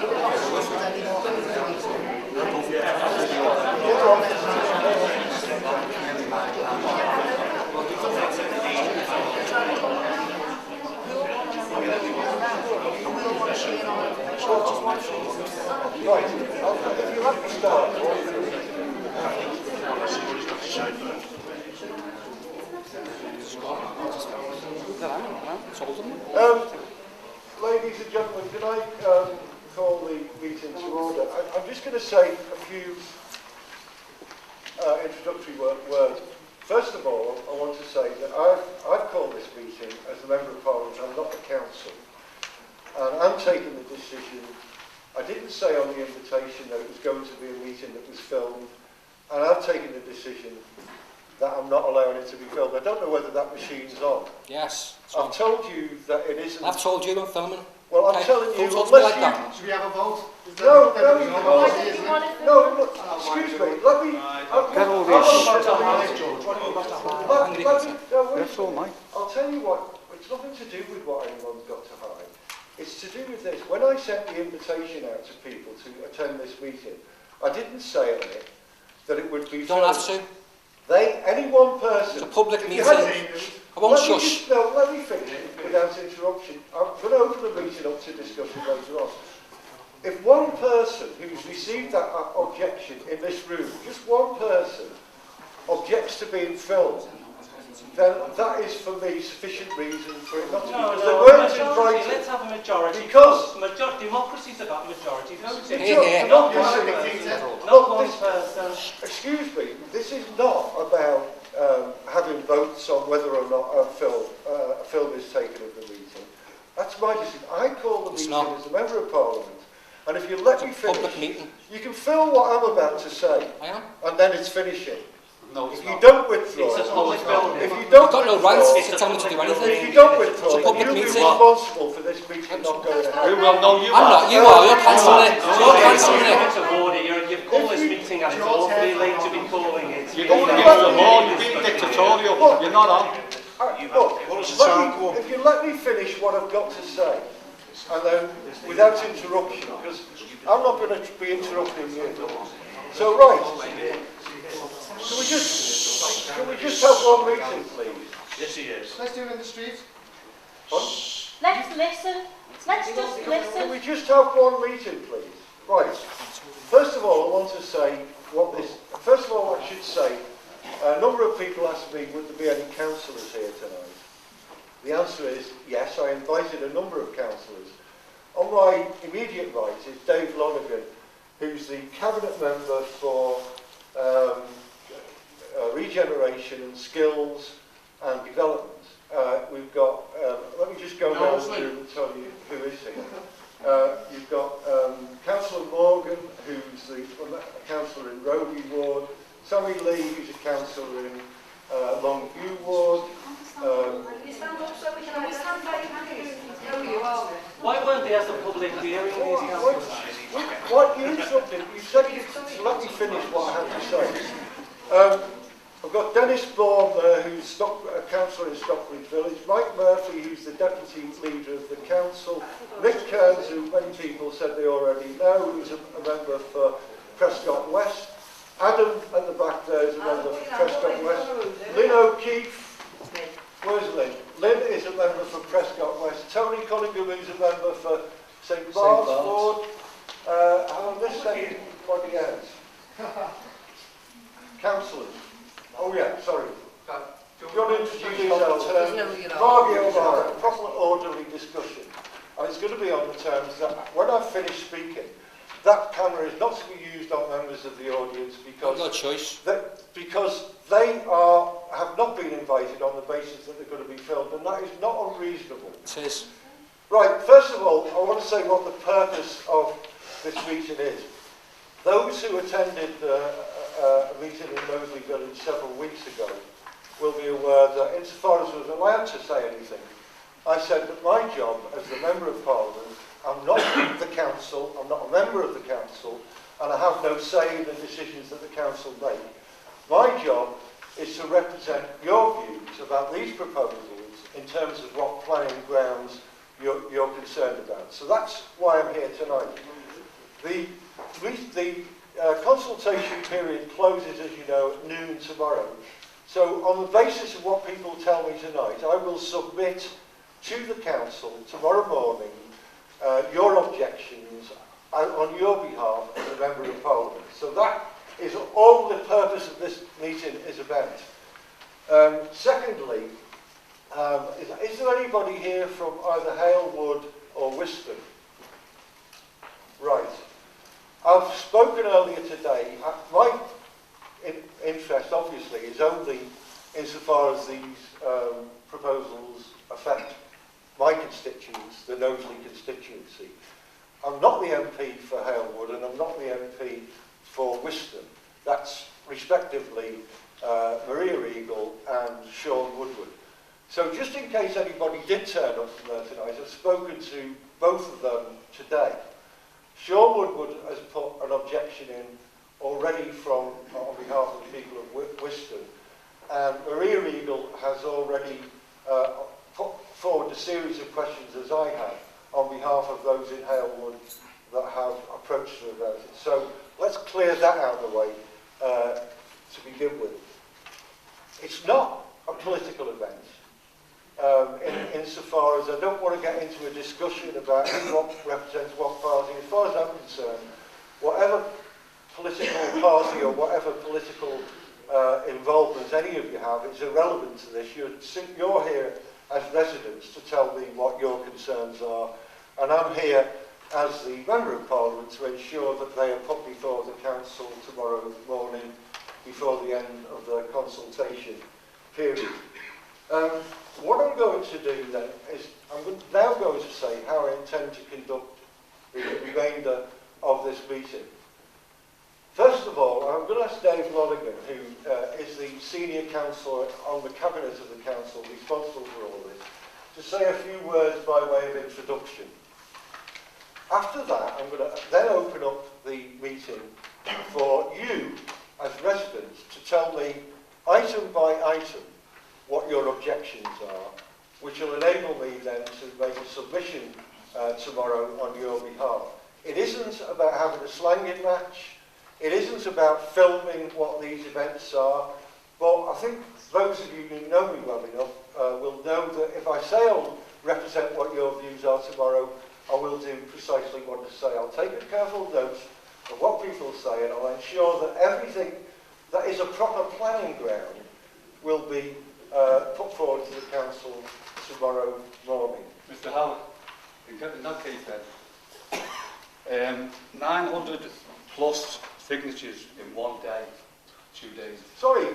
Right, if you let me start. Ladies and gentlemen, can I call the meeting to order? I'm just going to say a few introductory words. First of all, I want to say that I've called this meeting as a Member of Parliament. I'm not the council. And I'm taking the decision. I didn't say on the invitation that it was going to be a meeting that was filmed, and I've taken the decision that I'm not allowing it to be filmed. I don't know whether that machine's on. Yes. I've told you that it isn't. I've told you I'm filming. Well, I'm okay. telling you, Don't unless like that. Should we have a vote? No, look, excuse me, let me... I'll tell you what, it's nothing to do with what anyone's got to hide. It's to do with this. When I sent the invitation out to people to attend this meeting, I didn't say on it that it would be... You don't have to. Any one person... It's a public meeting. I won't shush. Let me finish without interruption. I'm going to open the meeting up to discussion later on. If one person who's received that objection in this room, just one person, objects to being filmed, then that is for me sufficient reason for it not to be. Because they weren't invited. Let's have a majority. Because democracy's about majority voting. Not one person. Excuse me. This is not about having votes on whether or not a film is taken of the meeting. That's my decision. I call the meeting as a Member of Parliament. And if you let me finish, you can film what I'm about to say. I am. And then it's finishing. No, if you don't withdraw, if you don't, got no rights to tell me to do anything. If you don't withdraw, you'll be responsible for this meeting not going ahead. We will know you I'm not. You are. You're cancelling it. You're cancelling it. You've called this meeting and it's awfully late to be calling it. You're going against the law. You're being dictatorial. You're not on. Look, if you let me finish what I've got to say, and then without interruption, because I'm not going to be interrupting you. So right. Can we just have one meeting, please? Yes, he is. Let's do it in the street. Let's listen. Let's just listen. Can we just have one meeting, please? Right. First of all, I want to say what this... First of all, I should say, a number of people asked me, would there be any councillors here tonight? The answer is yes. I invited a number of councillors. On my immediate right is Dave Lonergan, who's the Cabinet Member for Regeneration and Skills and Development. We've got, let me just go down the room and tell you who is here. You've got Councillor Morgan, who's the councillor in Roby Ward, Sammy Lee, who's a councillor in Longview Ward. Why weren't they as a public hearing? What you interrupted? You said let me finish what I have to say. I've got Dennis Bourne there, who's a councillor in Stockbridge Village, Mike Murphy, who's the deputy leader of the council, Rick Kearns, who many people said they already know, who's a member for Prescott West, Adam at the back there is a member for Prescott West, Lynn O'Keefe, where's Lynn? Lynn is a member for Prescott West, Tony Cunningham, who's a member for St Bart's Ward, and let's say anybody else. Councillors. Oh yeah, sorry. Do you want to introduce yourself? Margie O'Mara, proper orderly discussion. And it's going to be on the terms that when I finish speaking, that camera is not to be used on members of the audience because no choice. Because they have not been invited on the basis that they're going to be filmed, and that is not unreasonable. It is. Right, first of all, I want to say what the purpose of this meeting is. Those who attended a meeting in Knowsley Village several weeks ago will be aware that insofar as I was allowed to say anything, I said that my job as the Member of Parliament, I'm not the council, I'm not a member of the council, and I have no say in the decisions that the council make. My job is to represent your views about these proposals in terms of what planning grounds you're concerned about. So that's why I'm here tonight. The consultation period closes, as you know, at noon tomorrow. So on the basis of what people tell me tonight, I will submit to the council tomorrow morning your objections on your behalf as a Member of Parliament. So that is all the purpose of this meeting is about. Secondly, is there anybody here from either Hale Wood or Whiston? Right. I've spoken earlier today. My interest, obviously, is only insofar as these proposals affect my constituents, the Knowsley constituency. I'm not the MP for Hale Wood and I'm not the MP for Whiston. That's respectively Maria Eagle and Sean Woodward. So just in case anybody did turn up from there tonight, I've spoken to both of them today. Sean Woodward has put an objection in already on behalf of the people of Whiston, and Maria Eagle has already put forward a series of questions, as I have, on behalf of those in Hale Wood that have approached her about it. So let's clear that out of the way to begin with. It's not a political event. Insofar as I don't want to get into a discussion about who represents what party. As far as I'm concerned, whatever political party or whatever political involvement any of you have, it's irrelevant to this. You're here as residents to tell me what your concerns are, and I'm here as the Member of Parliament to ensure that they are put before the Council tomorrow morning before the end of the consultation period. What I'm going to do then is I'm now going to say how I intend to conduct the remainder of this meeting. First of all, I'm going to ask Dave Lonergan, who is the senior councillor on the cabinet of the council responsible for all this, to say a few words by way of introduction. After that, I'm going to then open up the meeting for you as residents to tell me item by item what your objections are, which will enable me then to make a submission tomorrow on your behalf. It isn't about having a slanging match. It isn't about filming what these events are. But I think those of you who know me well enough will know that if I say I'll represent what your views are tomorrow, I will do precisely what I say. I'll take a careful note of what people say, and I'll ensure that everything that is a proper planning ground will be put forward to the council tomorrow morning. Mr. Howard, in that case then, 900 plus signatures in one day, 2 days. Sorry,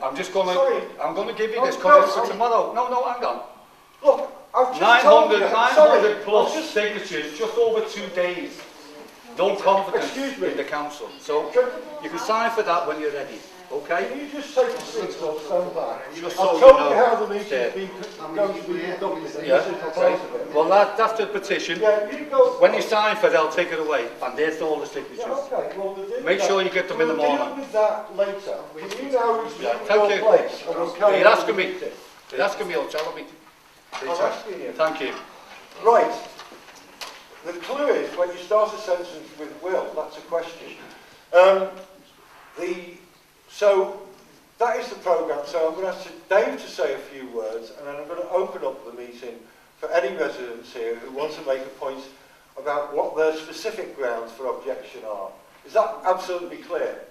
I'm just going to. Sorry. I'm going to give you this No, because it's no, for tomorrow. No, hang on. Look, I've just told you. 900 plus signatures, just over 2 days. No confidence in the council. So you can sign for that when you're ready. Okay? Can you just take a seat or stand back? Just I've so told you you know. how the meeting's going to be conducted, and Yeah, this is a okay. part of it. Well, that's the petition. Yeah, you go. When you sign for it, they'll take it away. And there's all the signatures. Yeah, okay, well, we'll do Make that. sure you get them in the We'll morning. deal with that later. Can you now resume Yeah, thank your you. place? And we'll carry You're on asking with me. the meeting. You're asking me, or telling me. I'm asking you. Thank you. Right. The clue is when you start a sentence with will, that's a question. So that is the programme. So I'm going to ask Dave to say a few words, and then I'm going to open up the meeting for any residents here who want to make a point about what their specific grounds for objection are. Is that absolutely clear?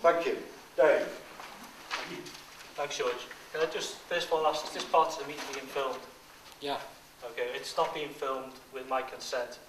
Thank you. Dave. Thanks, George. Can I just first of all ask, is this part of the meeting being filmed? Yeah. Okay, it's not being filmed with my consent.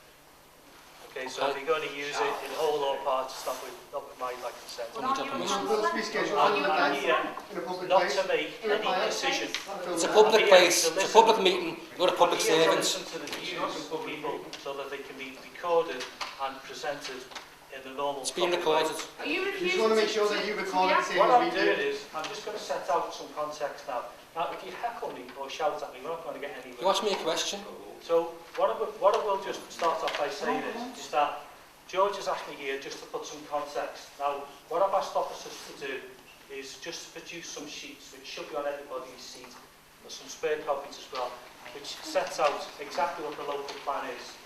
Okay, so if you're going to use it in whole or part, it's not with my consent. Well, not your permission. Will this be scheduled I'm here in a public not place? to make any decision. It's a public place, it's a public meeting, you're a public I'm here to servant. listen to the views of people so that they can be recorded and presented in the normal It's being proper way. recorded. You Are you just refusing want to make sure that you record it What I'm saying doing is, I'm just going to set out some context now. Now, if you heckle me or shout at me, we're not going to get anywhere. You asked me a question. So, what I will just start off by saying is that George has asked me here just to put some context. Now, what I've asked officers to do is just to produce some sheets, which should be on everybody's seat. There's some spare copies as well, which sets out exactly what the local plan is.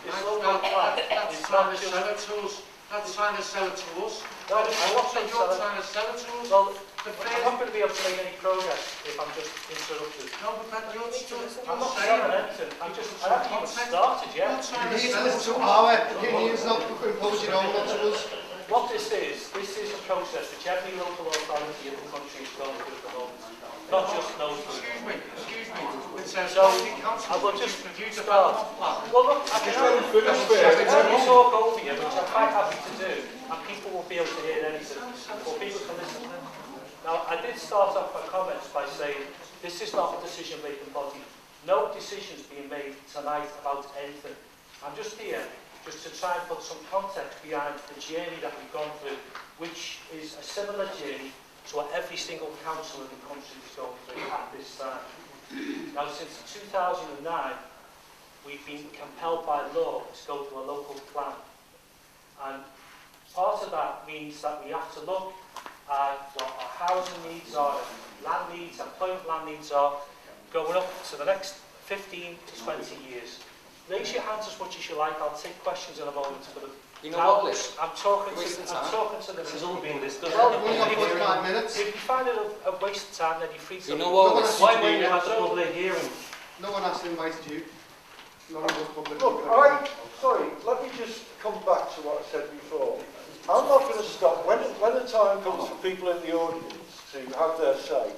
this local plan is not just... That's trying to sell it to us. No, I'm not saying You're trying to sell it to us. Well, I'm not going to be able to make any progress if I'm just interrupted. No, but you're still I'm not selling anything. I haven't even started yet. You're trying to sell it to our opinions, not impose your own onto us. What this is a process which every local authority in the country is going through at the moment. Not just Knowsley. Excuse me. It says So, I will just start. Well, look, I can talk over you, which I'm quite happy to do, and people will be able to hear anything, or people can listen. Now, I did start off my comments by saying this is not a decision-making body. No decisions being made tonight about anything. I'm just here just to try and put some context behind the journey that we've gone through, which is a similar journey to what every single council in the country is going through at this time. Now, since 2009, we've been compelled by law to go to a local plan. And part of that means that we have to look at what our housing needs are, land needs, employment land needs are, going up to the next 15 to 20 years. Raise your hands as much as you like. I'll take questions in a moment. But You know what, Liz? I'm talking to the... This has all been discussed. Well, we've only got 45 minutes. If you find it a waste of time, then you're free to... You know what, Liz? Why won't you have a public hearing? No one has invited you. None of us public. Look, sorry, let me just come back to what I said before. I'm not going to stop. When the time comes for people in the audience to have their say,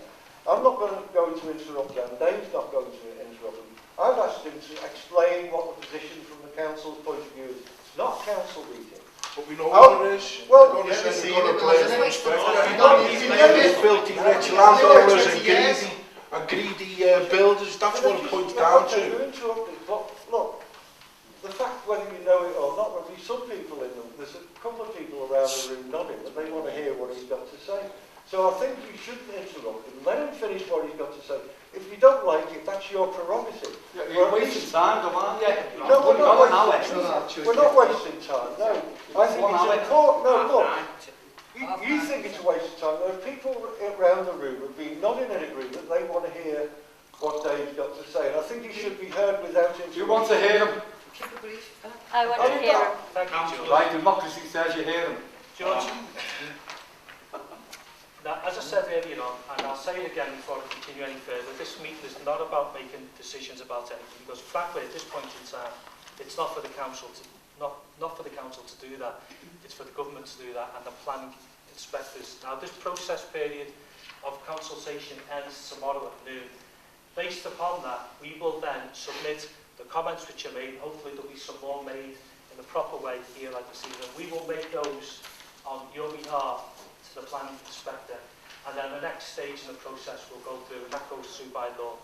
I'm not going to interrupt them. Dave's not going to interrupt them. I've asked him to explain what the position from the council's point of view is. It's not a council meeting. But we know what it is. Well, we're going to yeah, say see, we're going to it blame was these filthy rich landowners and greedy builders. That's what it points down to. You're interrupting, but look, the fact whether you know it or not, there'll be some people in them, there's a couple of people around the room nodding, and they want to hear what he's got to say. So I think you shouldn't interrupt him. Let him finish what he's got to say. If you don't like it, that's your prerogative. You're wasting time, come on, yeah. No, we're not wasting time, no. I think it's important. No, look, you think it's a waste of time. There are people around the room who have been nodding in agreement. They want to hear what Dave's got to say. And I think he should be heard without interruption. You want to hear him? I want to hear him. Thank you, George. Right, democracy says you hear him. George, now, as I said earlier on, and I'll say it again before I continue any further, this meeting is not about making decisions about anything, because frankly, at this point in time, it's not for the council to not for the council to do that. It's for the government to do that, and the planning inspectors. Now, this process period of consultation ends tomorrow at noon. Based upon that, we will then submit the comments which are made. Hopefully, there'll be some more made in the proper way here, like this evening. We will make those on your behalf to the planning inspector, and then the next stage in the process will go through, and that goes through by law.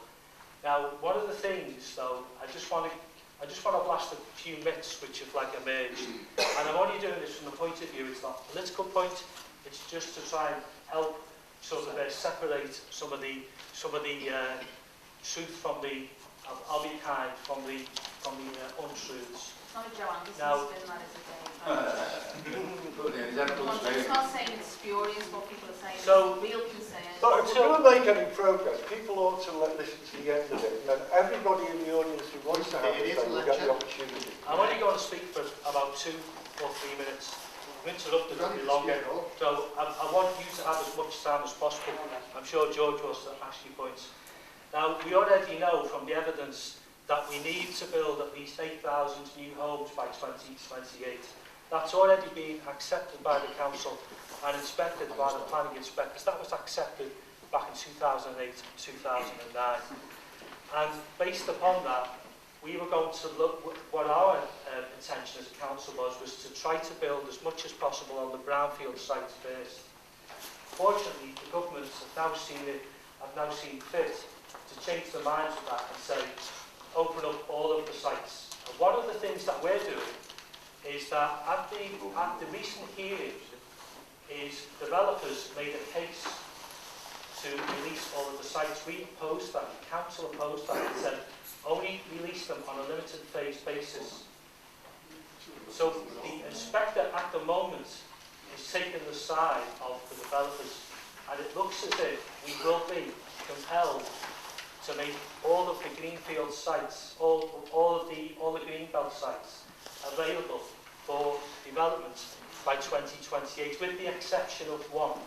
Now, one of the things, though, I just want to blast a few myths which have like emerged, and I'm only doing this from the point of view. It's not a political point. It's just to try and help sort of separate some of the truth from the I'll be kind from the untruths. It's not a Joanne, this Now, is that is a day. It's It's not saying it's spurious what people are saying, So- it's real concern. But if we're going to make any progress, people ought to listen to the end of it, and then everybody in the audience who wants to have a say will get the opportunity. I'm only going to speak for about 2 or 3 minutes. I'm interrupted a bit longer, so I want you to have as much time as possible. I'm sure George wants to ask you points. Now, we already know from the evidence that we need to build at least 8,000 new homes by 2028. That's already been accepted by the council and inspected by the planning inspectors. That was accepted back in 2008 and 2009. And based upon that, we were going to look, what our intention as a council was to try to build as much as possible on the brownfield sites first. Fortunately, the government have now seen fit to change their minds with that and say, open up all of the sites. And one of the things that we're doing is that at the recent hearing is developers made a case to release all of the sites. We opposed that, the council opposed that and said only release them on a limited phase basis. So the inspector at the moment is taking the side of the developers, and it looks as if we will be compelled to make all of of the greenfield sites, all the Greenbelt sites available for development by 2028, with the exception of one,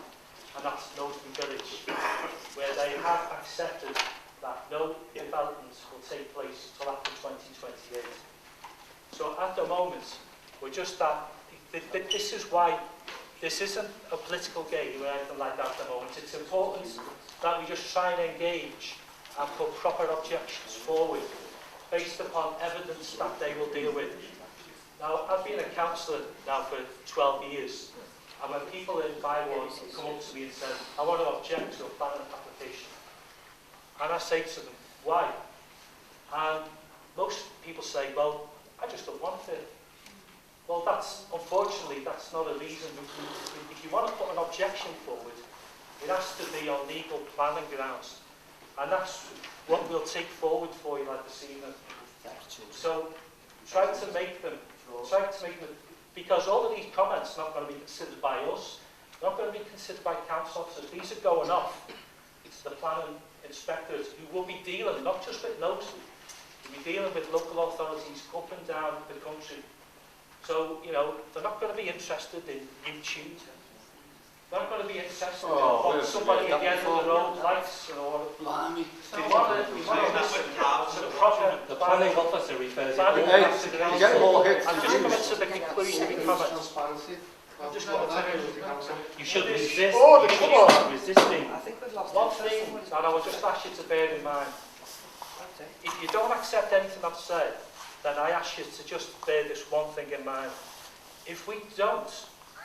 and that's Knowsley Village, where they have accepted that no development will take place until after 2028. So at the moment, we're just at, this is why this isn't a political game or anything like that at the moment. It's important that we just try and engage and put proper objections forward based upon evidence that they will deal with. Now, I've been a councillor now for 12 years, and when people in bylaws come up to me and say, I want to object to a planning application, and I say to them, why? And most people say, well, I just don't want it. Well, unfortunately, that's not a reason. If you want to put an objection forward, it has to be on legal planning grounds. And that's what we'll take forward for you like this evening. So try to make them, because all of these comments are not going to be considered by us, they're not going to be considered by council officers. These are going off to the planning inspectors who will be dealing not just with Knowsley, they'll be dealing with local authorities up and down the country. So, you know, they're not going to be interested in YouTube. They're not going to be interested in what somebody at the end of the road likes, you know. Blimey. We want to listen to the proper... The planning officer refers it. Hey, get more hits. I'm just coming to the conclusionary comments. Transparency. I'm just going to tell you. You should resist. Oh, You come on. should resist resisting. One thing that I would just ask you to bear in mind, if you don't accept anything I've said, then I ask you to just bear this one thing in mind. If we don't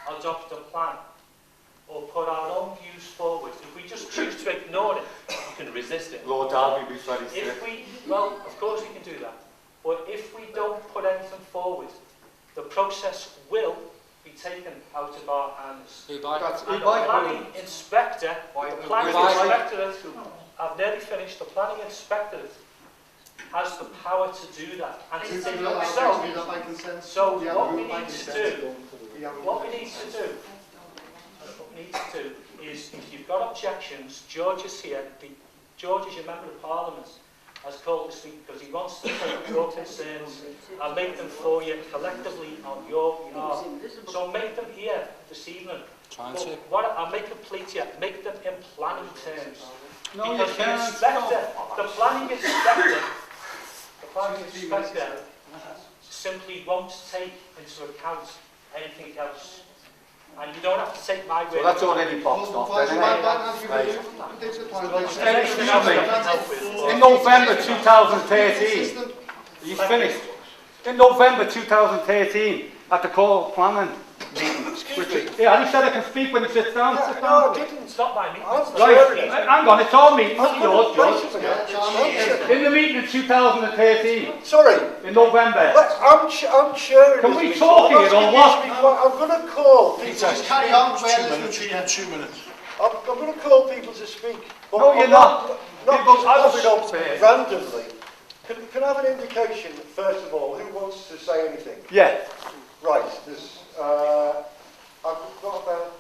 adopt a plan or put our own views forward, if we just choose to ignore it, You can resist it. Lord Darby be very sick. if we, well, of course we can do that, but if we don't put anything forward, the process will be taken out of our hands. Who by? And the planning inspector, I've nearly finished, the planning inspector has the power to do that. And to take so what we need to do is, if you've got objections, George is here, George is your member of parliament, has called this week because he wants to take your concerns and make them for you collectively on your behalf. So make them here this evening. What I'll make it clear to you, make them in planning terms. No, because you can't. the planning inspector simply won't take into account anything else. And you don't have to take my word. So that's already boxed off. In November 2013, you finished. In November 2013, at the call planning meeting. Yeah, and he said I can speak when he sits down. Sit down. No, I didn't. It's not my meeting. Right, hang on, it's all meeting, not yours, George. In the meeting in 2013, Sorry. in November. I'm chairing. Can we talk here or what? I'm going to call people. Just carry on. 2 minutes. I'm going to call people to speak. But No, you're not. Not just popping up randomly. Can I have an indication, first of all, who wants to say anything? Yeah. Right, there's, I've got about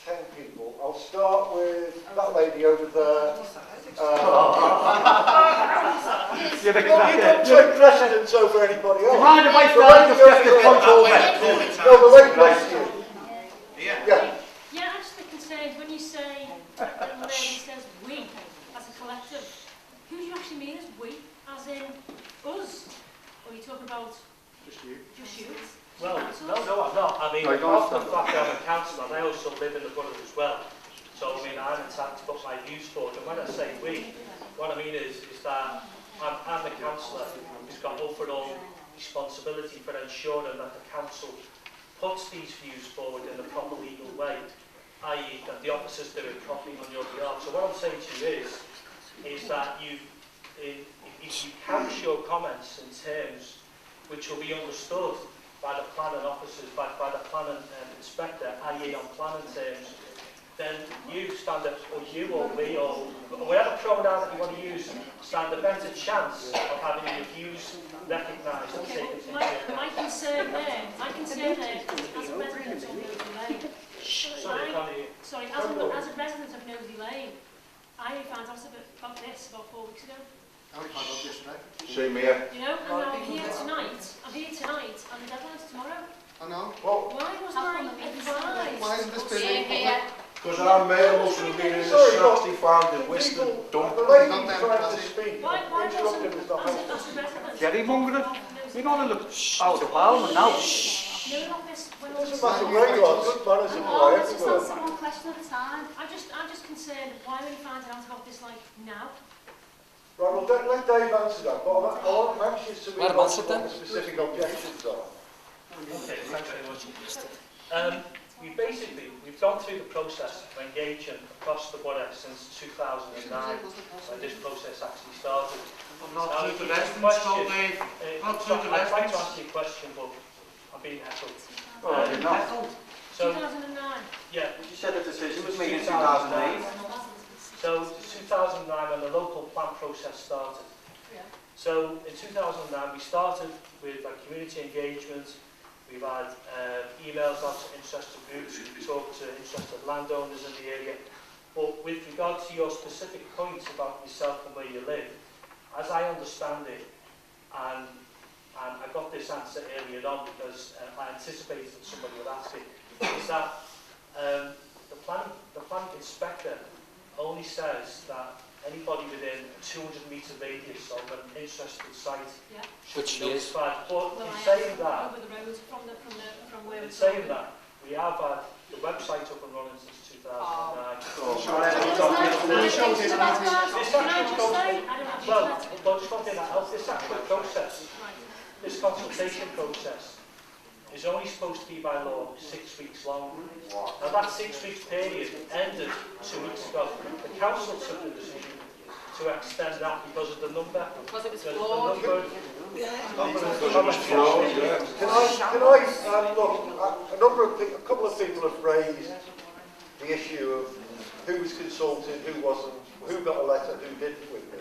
10 people. I'll start with that lady over there. You're the You don't take precedence over anybody else. mind if I The start lady to over get this there. point over? No, the lady next to you. Yeah. Yeah, I'm just a bit concerned when you say that the lady says we as a collective. Who do you actually mean as we? As in us? Or are you talking about just you? Just you? Well, no, I'm not. I mean, No, apart from the fact that I'm a councillor, I also live in the borough as well. So, I mean, I'm entitled to put my views forward. And when I say we, what I mean is that I'm the councillor who's got overall responsibility for ensuring that the council puts these views forward in a proper legal way, i.e. that the officers do it properly on your behalf. So what I'm saying to you is that if you couch your comments in terms which will be understood by the planning officers, by the planning inspector, i.e. on planning terms, then you stand up, or you or we, or whatever pronoun that you want to use, stand a better chance of having your views recognised and taken into account. My concern there as a resident of Knowsley Lane, sorry, as a resident of Knowsley Lane, I found out about this about 4 weeks ago. I'm fine with this, right? Same here. You know, and I'm here tonight, and the deadline's tomorrow. I know. Well, Why wasn't I advised? Why isn't this been Here, here. Because our mail must have been in the Sorry, snaps look, they found in people, Whiston the dump. lady Not them, trying to Cassie. speak, Why wasn't, interrupted was not as helpful. a resident? Gerrymongering? You're not in the out of Parliament now. No, not this, when It all doesn't this matter where you are, good manners apply Let's just everywhere. answer one question at a time. I'm just concerned, why are we finding out about this like now? Right, well, don't let Dave answer that, but I'm anxious to Well, read what answer then. the specific objections are. Okay, thanks very much. We've gone through the process of engaging across the borough since 2009, when this process actually started. Not Now, through if the you residents, question, though, Dave. Not so through the I'd like to residents. answer your question, but I'm being heckled. Oh, I did not. So, 2009. yeah, You said the decision was made in 2008. So 2009 when the local plan process started. So in 2009 we started with community engagement. We've had emails out to interested groups, we've talked to interested landowners in the area. But with regard to your specific points about yourself and where you live, as I understand it, and I got this answer earlier on because I anticipated that somebody would ask it, is that the planning inspector only says that anybody within a 200-metre radius of an interested site should Which be is? notified. But Well, in I saying am that, over the road from where in we're saying that, we have had the website up and running since 2009. Well, just one thing else, this actual process, this consultation process, is only supposed to be by law 6 weeks long. Now that 6 week period ended 2 weeks ago. The council took the decision to extend that because of the number. Because it was the flawed. number Look, a couple of people have raised the issue of who was consulted, who wasn't, who got a letter, who didn't with me.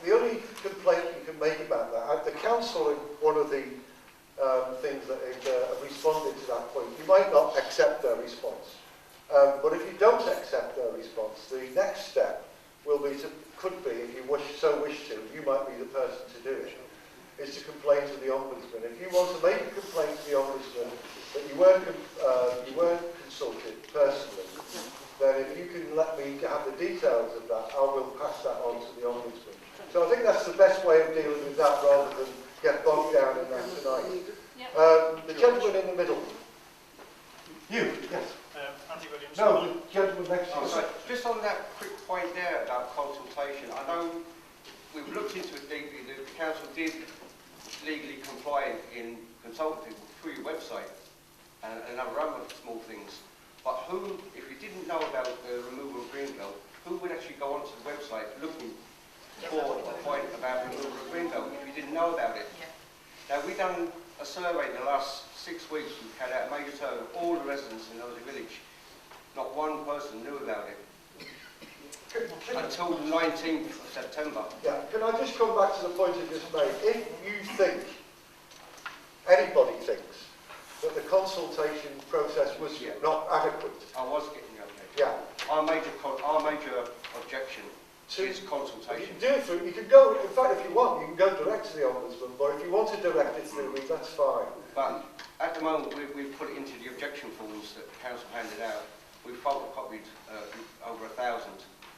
The only complaint you can make about that, the council, one of the things that have responded to that point, you might not accept their response. But if you don't accept their response, the next step will be could be, if you wish to, you might be the person to do it, is to complain to the Ombudsman. If you want to make a complaint to the Ombudsman that you weren't consulted personally, then if you can let me have the details of that, I will pass that on to the Ombudsman. So I think that's the best way of dealing with that rather than get bogged down in that tonight. The gentleman in the middle. You, yes. Andy Williams. No, the gentleman next to you. Sorry, just on that quick point there about consultation, I know we've looked into it deeply, the council did legally comply in consulting through your website and other small things, but who, if you didn't know about the removal of Greenbelt, who would actually go onto the website looking for a point about removal of Greenbelt if you didn't know about it? Now we've done a survey in the last 6 weeks, we've carried out a major survey of all the residents in Knowsley village. Not one person knew about it until the 19th of September. Yeah, can I just come back to the point you just made? If you think, anybody thinks, that the consultation process was not adequate. I was getting okay. Yeah. Our major objection is consultation. You can do it through, you can go, in fact, if you want, you can go direct to the Ombudsman, but if you want to direct it through me, that's fine. But at the moment, we've put it into the objection forms that the council handed out. We've photocopied over 1,000.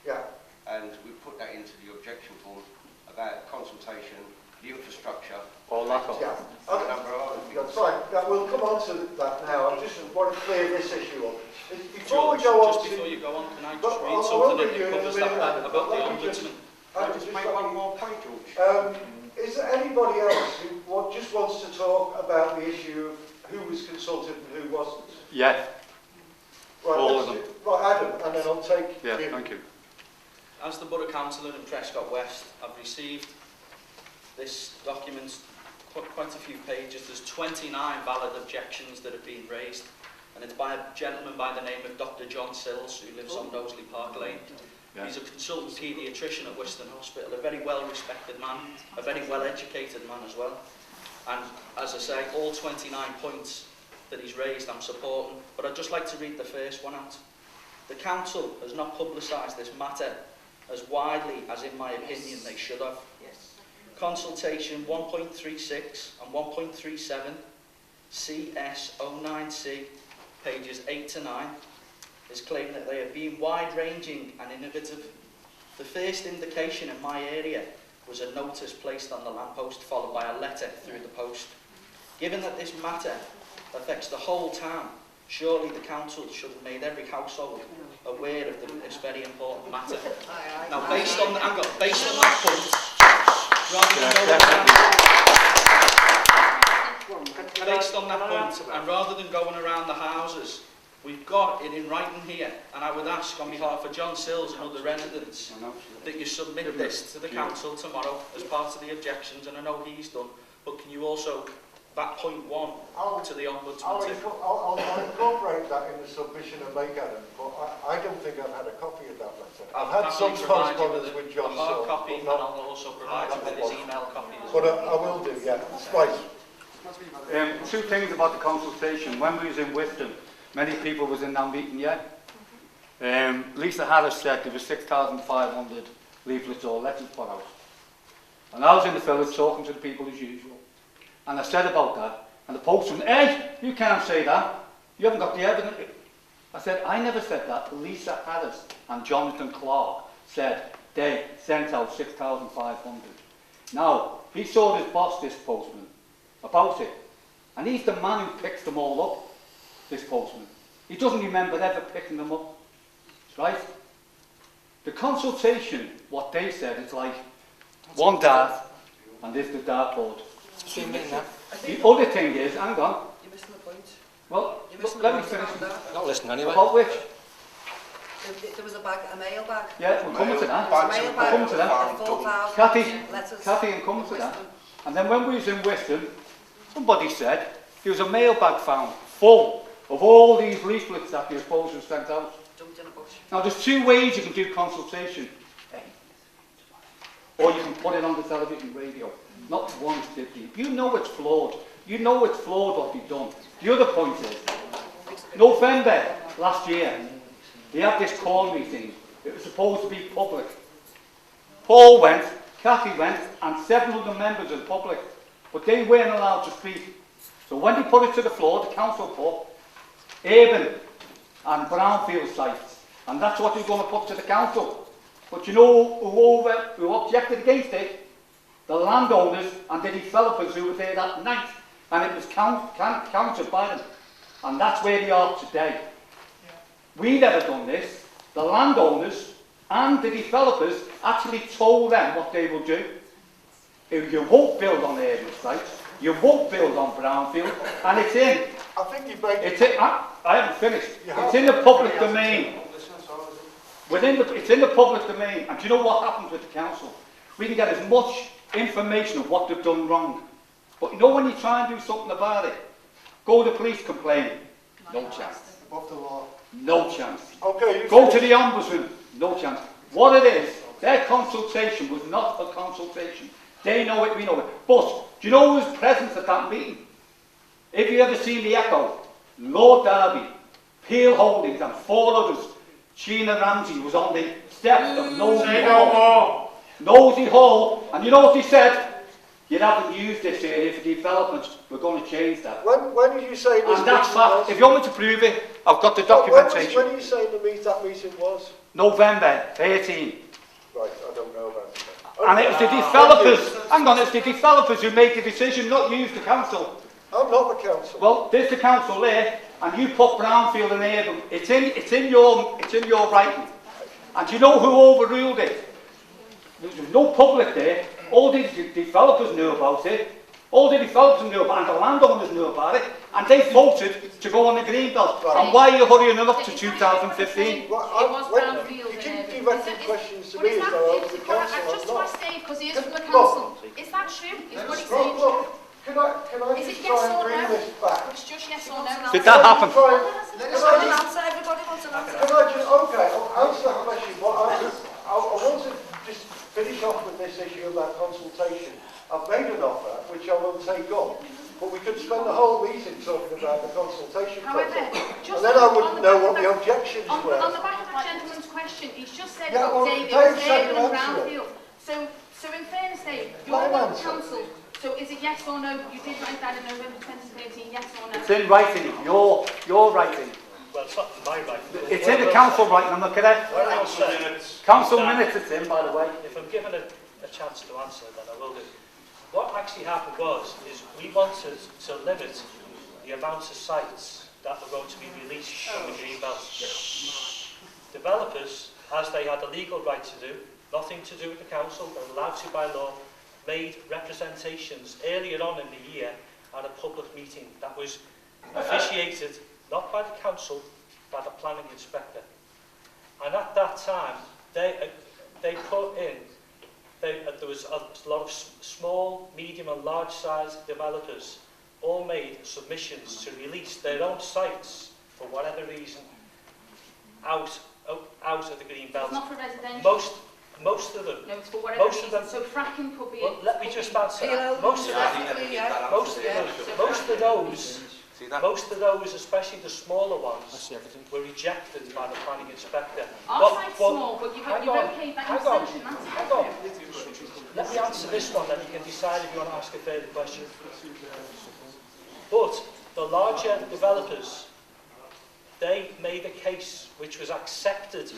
Yeah. And we've put that into the objection form about consultation, the infrastructure. Or lack of. Yeah. A number of other things. That's fine. We'll come on to that now. I just want to clear this issue up. Before we go on to... Before you go on, can I just read something that covers that about the Ombudsman? Can I just make one more point, George? Is there anybody else who just wants to talk about the issue of who was consulted and who wasn't? Yeah. Right, all of them. Right, Adam, and then I'll take Yeah, you. thank you. As the Borough Councillor in Prescott West, I've received this document, quite a few pages. There's 29 valid objections that have been raised, and it's by a gentleman by the name of Dr. John Sills, who lives on Knowsley Park Lane. Yeah. He's a consultant paediatrician at Whiston Hospital, a very well-respected man, a very well-educated man as well. And as I say, all 29 points that he's raised I'm supporting, but I'd just like to read the first one out. The council has not publicised this matter as widely as, in my opinion, they should have. Consultation 1.36 and 1.37, CS09C, pages 8 to 9, is claiming that they have been wide-ranging and innovative. The first indication in my area was a notice placed on the lamppost, followed by a letter through the post. Given that this matter affects the whole town, surely the council should have made every household aware of this very important matter. Now, based on that point, and rather than going around the houses, we've got it in writing here, and I would ask on behalf of John Sills and other residents that you submit this to the council tomorrow as part of the objections, and I know he's done, but can you also back point 1 to the Ombudsman? I'll incorporate that in the submission and make Adam, but I don't think I've had a copy of that letter. I've had some correspondence with John Sills. A hard copy, and I'll also provide you with his email copy as well. But I will do, yeah. Right. Two things about the consultation. When we was in Wiston, many people was in that meeting, yeah? Lisa Harris said there was 6,500 leaflets or letters put out. And I was in the village talking to the people as usual. And I said about that, and the postman, hey, you can't say that. You haven't got the evidence. I said, I never said that. Lisa Harris and Jonathan Clark said they sent out 6,500. Now, he saw his boss, this postman, about it. And he's the man who picks them all up, this postman. He doesn't remember ever picking them up. Right? The consultation, what they said, is like one dart, and this is the dartboard. The other thing is, hang on. You're missing the point. Well, let me finish. I'm not listening anyway. About which? There was a mail bag. Yeah, we're coming to that. Mail We're coming to that. 4,000 letters. Kathy, I'm coming to that. And then when we was in Wiston, somebody said there was a mail bag found full of all these leaflets that the opposers sent out. Jumped in a bush. Now, there's two ways you can do consultation. Or you can put it on the television, radio. Not one is 50. You know it's flawed. You know it's flawed what they've done. The other point is, November last year, they had this call meeting. It was supposed to be public. Paul went, Kathy went, and 7 other members of the public. But they weren't allowed to speak. So when they put it to the floor, the council put urban and brownfield sites. And that's what they're going to put to the council. But you know who objected against it? The landowners and the developers who were there that night, and it was countered by them. And that's where they are today. We never done this. The landowners and the developers actually told them what they will do. If you won't build on urban sites, you won't build on brownfield, and it's in. I think you've made it's in. I haven't finished. It's in the public domain. It's in the public domain. And do you know what happens with the council? We can get as much information of what they've done wrong. But you know when you try and do something about it, go to the police complaint, no chance. above the law. No chance. Okay. Go to the Ombudsman, no chance. What it is, their consultation was not a consultation. They know it, we know it. But, do you know who was present at that meeting? If you ever seen the Echo, Lord Derby, Peel Holdings and 4 others, Sheena Ramsey was on the steps of Knowsley Hall. Knowsley Hall, and you know what he said? You haven't used this area for development. We're going to change that. When did you say this? And that's fact. If you want me to prove it, I've got the documentation. When are you saying that meeting was? November 18. Right, I don't know about it. And it was the developers, hang on, it's the developers who made the decision, not you, the council. I'm not the council. Well, there's the council there, and you put brownfield and urban. It's in your writing. And do you know who overruled it? There was no public there. All the developers knew about it. All the developers knew about it, and the landowners knew about it. And they voted to go on the Greenbelt. Right. And why are you hurrying it up to 2015? Well, you keep directing questions to me as though I was the council. Just to ask Dave, because he is from the council. Is that true? Is what he's saying true? Can I just try and bring this back? It's just yes or no. Did that happen? Everybody wants an answer. Can I just, okay, I'll answer that question. But I want to just finish off with this issue about consultation. I've made an offer, which I will take on. but we could spend the whole meeting talking about the consultation However, process. just And then I on wouldn't the know back what of the objections on were. the back of that gentleman's question, he's just said Yeah, about well, David Dave said David and to answer it. Brownfield. So in fairness, Dave, Let your him local answer. council, so is it yes or no? You did write that in November 2013, yes or no? It's in writing, your writing. Well, it's not my writing. It's in the council writing, am I correct? What I will say, Council minutes it's in, by the way. if I'm given a chance to answer, then I will do. What actually happened is we wanted to limit the amount of sites that were going to be released from the Greenbelt. Developers, as they had the legal right to do, nothing to do with the council, they're allowed to by law, made representations earlier on in the year at a public meeting that was officiated not by the council, by the planning inspector. And at that time, they put in, there was a lot of small, medium and large sized developers all made submissions to release their own sites, for whatever reason, out of the Greenbelt. It's not for residential. Most of them. No, it's for whatever Most of reason. them. So fracking could be... Well, let me just answer that. Most of those, especially the smaller ones, were rejected by the planning inspector. Our site's small, but you've okayed that hang on, extension, that's hang on. Let me answer this one, then you can decide if you want to ask a further question. But the larger developers, they made a case which was accepted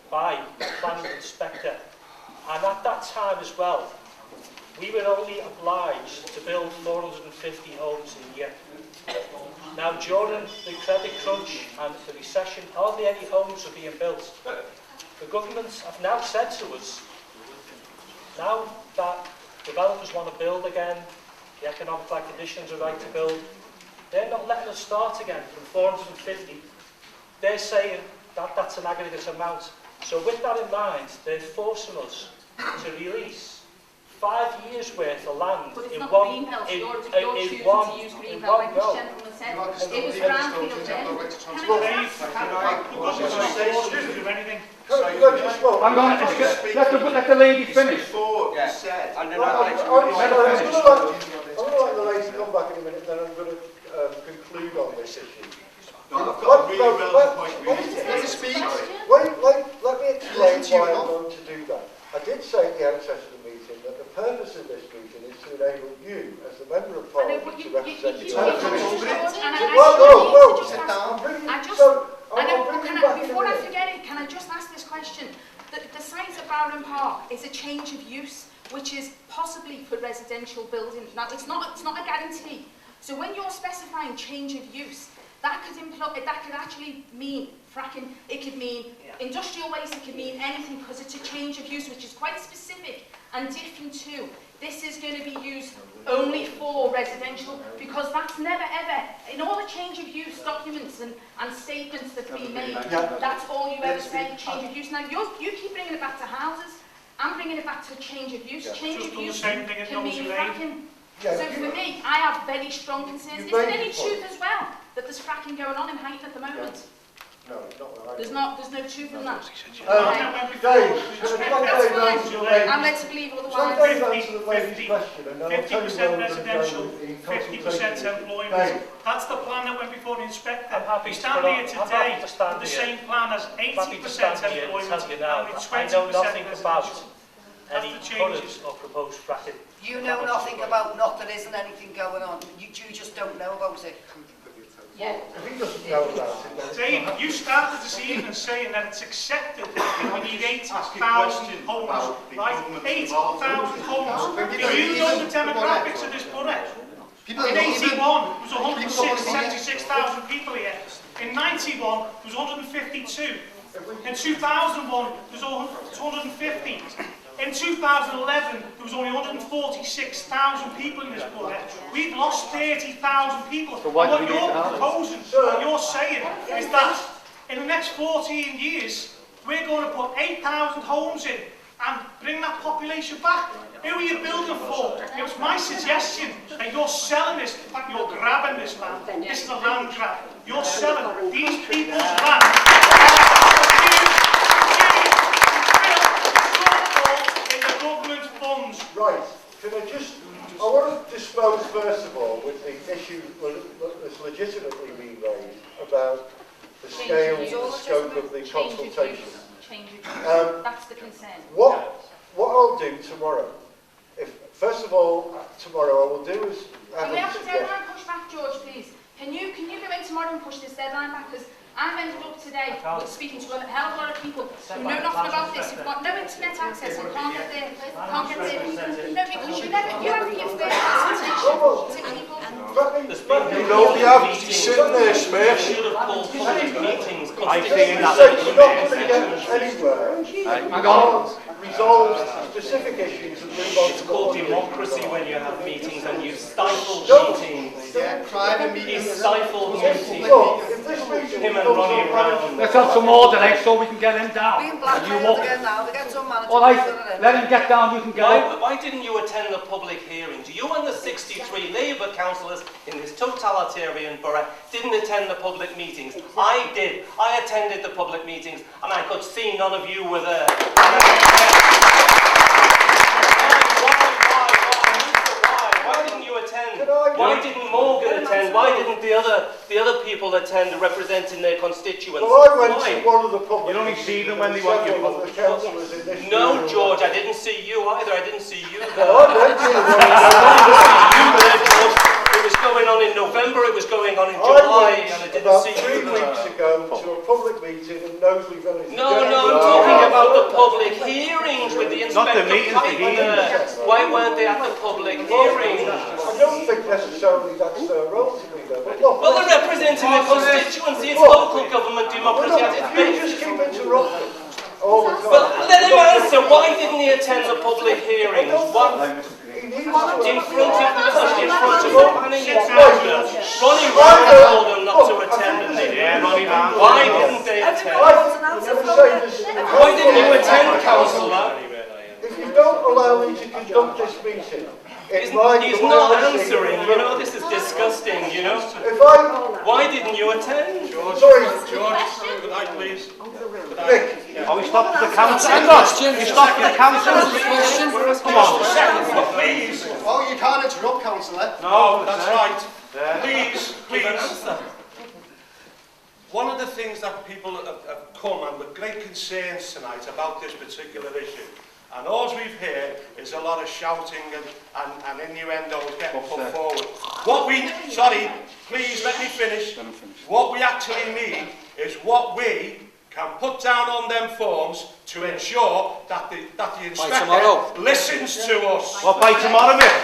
by the planning inspector. And at that time as well, we were only obliged to build 450 homes a year. Now, during the credit crunch and the recession, hardly any homes are being built. The government have now said to us, now that developers want to build again, the economic conditions are right to build, they're not letting us start again from 450. They're saying that that's an aggregate amount. So with that in mind, they're forcing us to release 5 years worth of land But it's in not one Greenbelt, in you're choosing one to use in Greenbelt, one like this go. gentleman said. It was Brownfield then. Hang on, let the lady finish. I'm going to let the lady come back in a minute, then I'm going to conclude on this issue. Let me explain why I'm going to do that. I did say at the outset of the meeting that the purpose of this meeting is to enable you, as the Member of Parliament, to represent you. Before I forget it, can I just ask this question? The site at Bowden Park is a change of use, which is possibly for residential buildings. Now, it's not a guarantee. So when you're specifying change of use, that could actually mean fracking, it could mean industrial waste, it could mean anything, because it's a change of use which is quite specific and different to this is going to be used only for residential, because that's never ever, in all the change of use documents and statements that have been made, that's all you ever say, change of use. Now you keep bringing it back to houses, I'm bringing it back to change of use. Change of use can mean fracking. So for me, I have very strong concerns. Is there any truth as well that there's fracking going on in Huyton at the moment? No, not There's no truth in that. Dave, I'm led to believe so otherwise. Dave answer the lady's question, and then I'll tell you 50% where we're residential, going with the 50% consultation. employment. That's the plan that went before the inspector. I'm happy We to stand put here on- today I'm happy to stand with the here. same plan as I'm happy to stand 80% here and employment tell you now and with that I know 20% nothing about residential. any That's the current changes. or proposed fracking. You know nothing about not there isn't anything going on. You just don't know about it. Yeah. If he doesn't know about it, then Dave, you started this evening saying that it's accepted that we need 8,000 homes, right? 8,000 homes. Do you know the demographics of this borough? In 81, there was 76,000 people here. In 91, there was 152. In 2001, there was 250. In 2011, there was only 146,000 people in this borough. We've lost 30,000 people. So why And what do we need you're to have it? proposing, what you're saying, is that in the next 14 years, we're going to put 8,000 homes in and bring that population back. Who are you building for? It was my suggestion that you're selling this, in fact, you're grabbing this land. This is a land grab. You're selling these people's land. Government funds. Right. Can I just, I want to dispose first of all with the issue that's legitimately been raised about the scale, the scope of the consultation. That's the concern. What I'll do tomorrow, first of all, tomorrow I will do is... Can we have the deadline pushed back, George, please? Can you go in tomorrow and push this deadline back? Because I've ended up today speaking to a hell of a lot of people who know nothing about this, who've got no internet access and can't get there. No, because you have to give fair consultation to people. You know they have sitting there, Smith. I think that's you're not going to get anywhere. You can't resolve specific issues and move on. It's called democracy when you have meetings and you stifle meetings. Yeah, private meetings. He stifled meetings. Look, if this meeting Him and Ronnie around. Let's have some order then so we can get him down. Being blackmailed again now, they get some manager. All right, let him get down, you can get him. Why didn't you attend the public hearings? You and the 63 Labour councillors in this totalitarian borough didn't attend the public meetings. I did. I attended the public meetings and I could see none of you were there. Why didn't you attend? Why didn't Morgan attend? Why didn't the other people attend representing their constituents? Well, I went to one of the public. You only see them when they want you. The councillors in this No, room. George, I didn't see you either. I didn't see you there. Well, I went to the one. You there, George. It was going on in November, it was going on in July, and I didn't about see 3 you weeks there. ago to a public meeting in Knowsley Village. No, I'm talking about the public hearings with the Inspector Piper there. Why weren't they at the public hearings? I don't think necessarily that's their role to be there. But look, Well, they're representing the constituency, it's local government democracy at its you just base. keep interrupting all the time. Well, let him answer. Why didn't he attend the public hearings? What? He needs to In front of the planning inspector. Ronnie Ryan told them not to attend, didn't they? Yeah, Ronnie Ryan. Why didn't they attend? Why Why didn't you attend, councillor? If you don't allow me to conduct this meeting, He's not answering, you know, this is disgusting, you know. If I... Why didn't you attend? Sorry. George, good night, please. Nick. Oh, he stopped the council. Hang on, he stopped the council. Come on. Please. Oh, you can't interrupt, councillor. No, that's right. Please. One of the things that people have come and with great concerns tonight about this particular issue, and all we've heard is a lot of shouting and innuendos getting put forward. What we, sorry, please let me finish. What we actually need is what we can put down on them forms to ensure that the inspector listens to us. Well, by tomorrow, mate.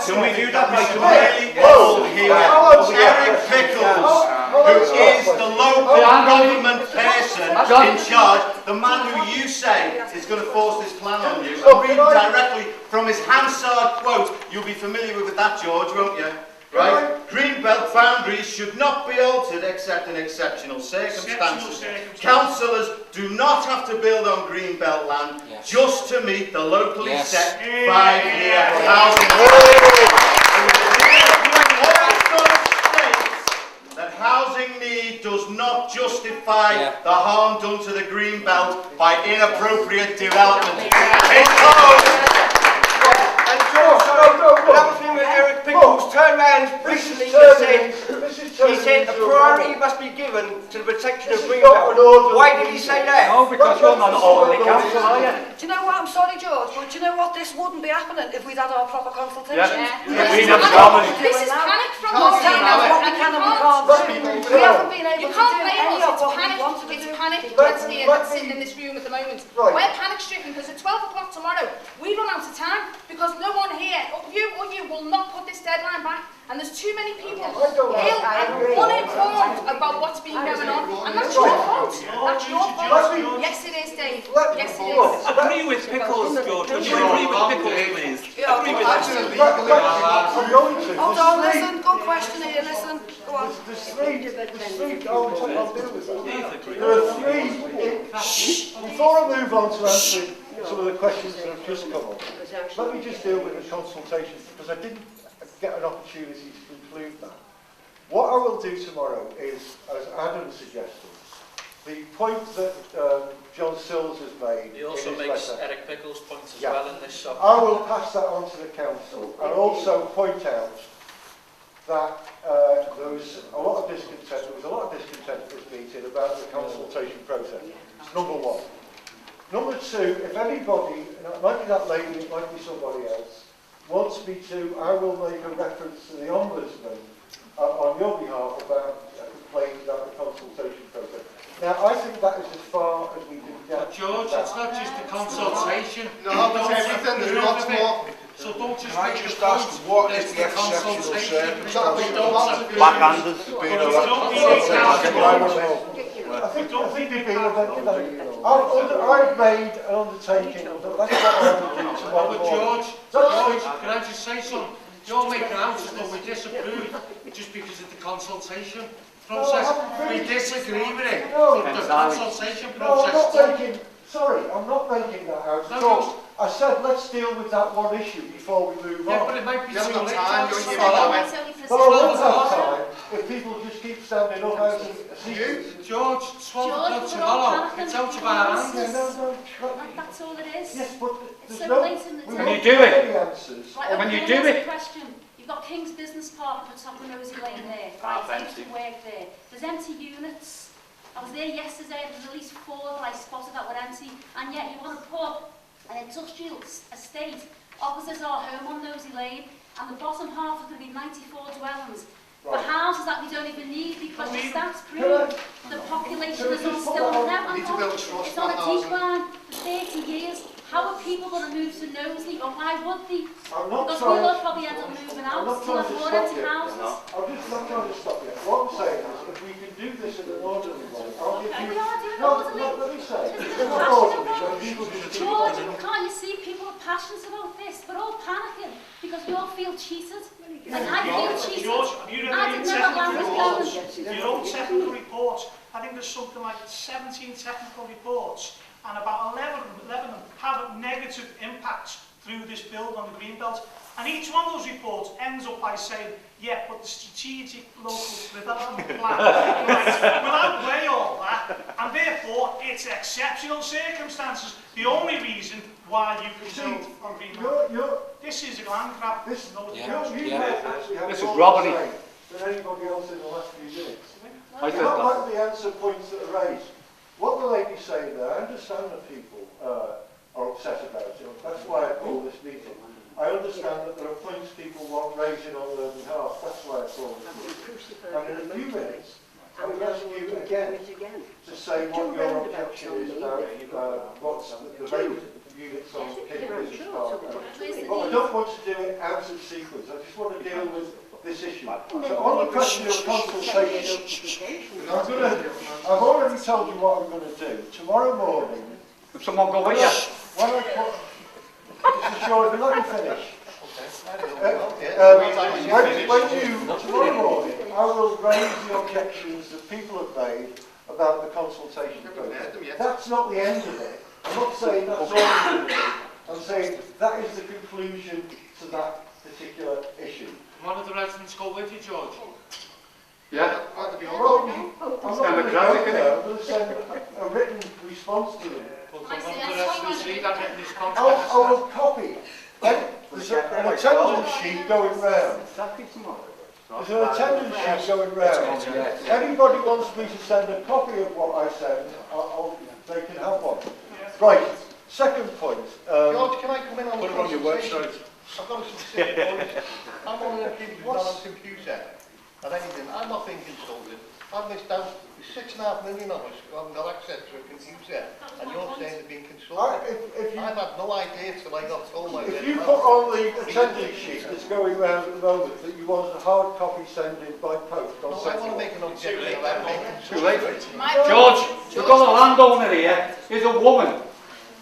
Can we do that by tomorrow? Eric Pickles, who is the local government person in charge, the man who you say is going to force this plan on you. I'm reading directly from his Hansard quote. You'll be familiar with that, George, won't you? Right? Greenbelt boundaries should not be altered except in exceptional circumstances. Councillors do not have to build on Greenbelt land just to meet the locally set 5-year housing. That housing need does not justify the harm done to the Greenbelt by inappropriate development. And George, another thing that Eric Pickles turned around recently and said a priority must be given to the protection of Greenbelt. Why did he say that? Oh, because you're not all the council, are you? Do you know what? I'm sorry, George, but do you know what? This wouldn't be happening if we'd had our proper consultation. This is panic from us. We haven't been able You to can't do blame any us. of what we wanted to It's do. panic. That's here. That's sitting in this room at the moment. Right. We're panic stricken because at 12 o'clock tomorrow we run out of time because no one here, you or you, will not put this deadline back. And there's too many people ill and uninformed about what's been going on. And that's your fault. That's your fault. Yes, it is, Dave. Yes, it is. Agree with Pickles, George. Would you agree with Pickles, please? Agree with Absolutely. I'm going to. Hold on, listen. Good question here. Listen. Go on. There's three, I'll deal with that. There are three, before I move on to answering some of the questions that have just come up, let me just deal with the consultation, because I didn't get an opportunity to conclude that. What I will do tomorrow is, as Adam suggested, the point that John Sills has made. He also in his makes letter, Eric Pickle's point as Yeah. well in this. So I will pass that on to the council and also point out that there was a lot of discontent. There was a lot of discontent at this meeting about the consultation process. It's number one. Number two, if anybody, and it might be that lady, it might be somebody else, wants me to, I will make a reference to the Ombudsman on your behalf about a complaint about the consultation process. Now, I think that is as far as we can get. But George, it's not just the consultation. No, it's everything. There's lots more. So don't just Can I make just the ask point what that is the exceptional consultation. circumstance? Backhanders. I think they've been I've made an undertaking that that's what I will do tomorrow But morning. George, can I just say something? You're making out as though we disapprove just because of the consultation process. We disagree with it. No, But the consultation no, I'm process. not making, sorry, I'm not making that out at all. I said let's deal with that one issue before we move Yeah, on. but it might be You too haven't got late. time, to you're have in it. But I won't have time if people just keep standing up out of a seat. George, 12 o'clock we're tomorrow. all It's out of our hands. That's all it is. Yes, but It's there's so no, blatant. we When won't you do get it. any answers. Right, when okay, you let do me ask it- a question. You've got King's Business Park at the top of Knowsley Lane there. Right, I used to work there. There's empty units. I was there yesterday and there's at least 4 that I spotted that were empty. And yet you want to put an industrial estate opposite our home on Knowsley Lane, and the bottom half is going to be 94 dwellings. For houses that we don't even need because the stats prove the population is on still it's on a decline for 30 years. How are people going to move to Knowsley, or why would they? Because we will probably end up moving out to have more empty houses. I'm just not trying to stop you. What I'm saying is, if we can do this in an orderly way, I'll give you... We are doing No, orderly. let me say, Isn't it's it not passionate orderly, about but people just keep George, on. can't you see people are passionate about this? We're all panicking because we all feel cheated. Like I feel cheated. George, have you I read didn't know that was going. your own technical reports? I think there's something like 17 technical reports, and about 11 of them have negative impacts through this build on the Greenbelt. And each one of those reports ends up by saying, yeah, but the strategic local development plan will outweigh all that, and therefore it's exceptional circumstances. The only reason why you can build on Greenbelt. This is a land grab. This, Yeah. you may actually have This is more robbery. to say than anybody else in the last few minutes. I You said don't that. like the answer points that are raised. What the lady's saying there, I understand that people are upset about it. That's why I call this meeting. I understand that there are points people want raising on their behalf. That's why I call this meeting. And in a few minutes, I will ask you again to say what your objection is about what's the vacant units on King Business Park. But I don't want to do it out of sequence. I just want to deal with this issue. So on the question of consultation, I've already told you what I'm going to do. Tomorrow morning, If someone go with you. when I put, Mr. Shaw, if you let me finish. Tomorrow morning, I will raise the objections that people have made about the consultation process. That's not the end of it. I'm not saying that's all I'm going to do. I'm saying that is the conclusion to that particular issue. One of the residents go with you, George. Yeah. Well, I'm not going to go there. I'm going to send a written response to them. But one of the residents see that written response. I will copy. There's an attendance sheet going round. There's an attendance sheet going round. Anybody wants me to send a copy of what I send, they can have one. Right, second point. George, can I come in on Put it on your website. I've got some serious points. I'm one of them people who's not on a computer and anything. I'm not being consulted. I've missed out 6.5 million of us who haven't got access to a computer, and you're saying they're being consulted. I've had no idea till I got told my If you put on the attendance sheet that's going round at the moment that you want a hard copy sent in by post on No, I want to make an objection about being Too consulted. late. George, we've got a landowner here. There's a woman.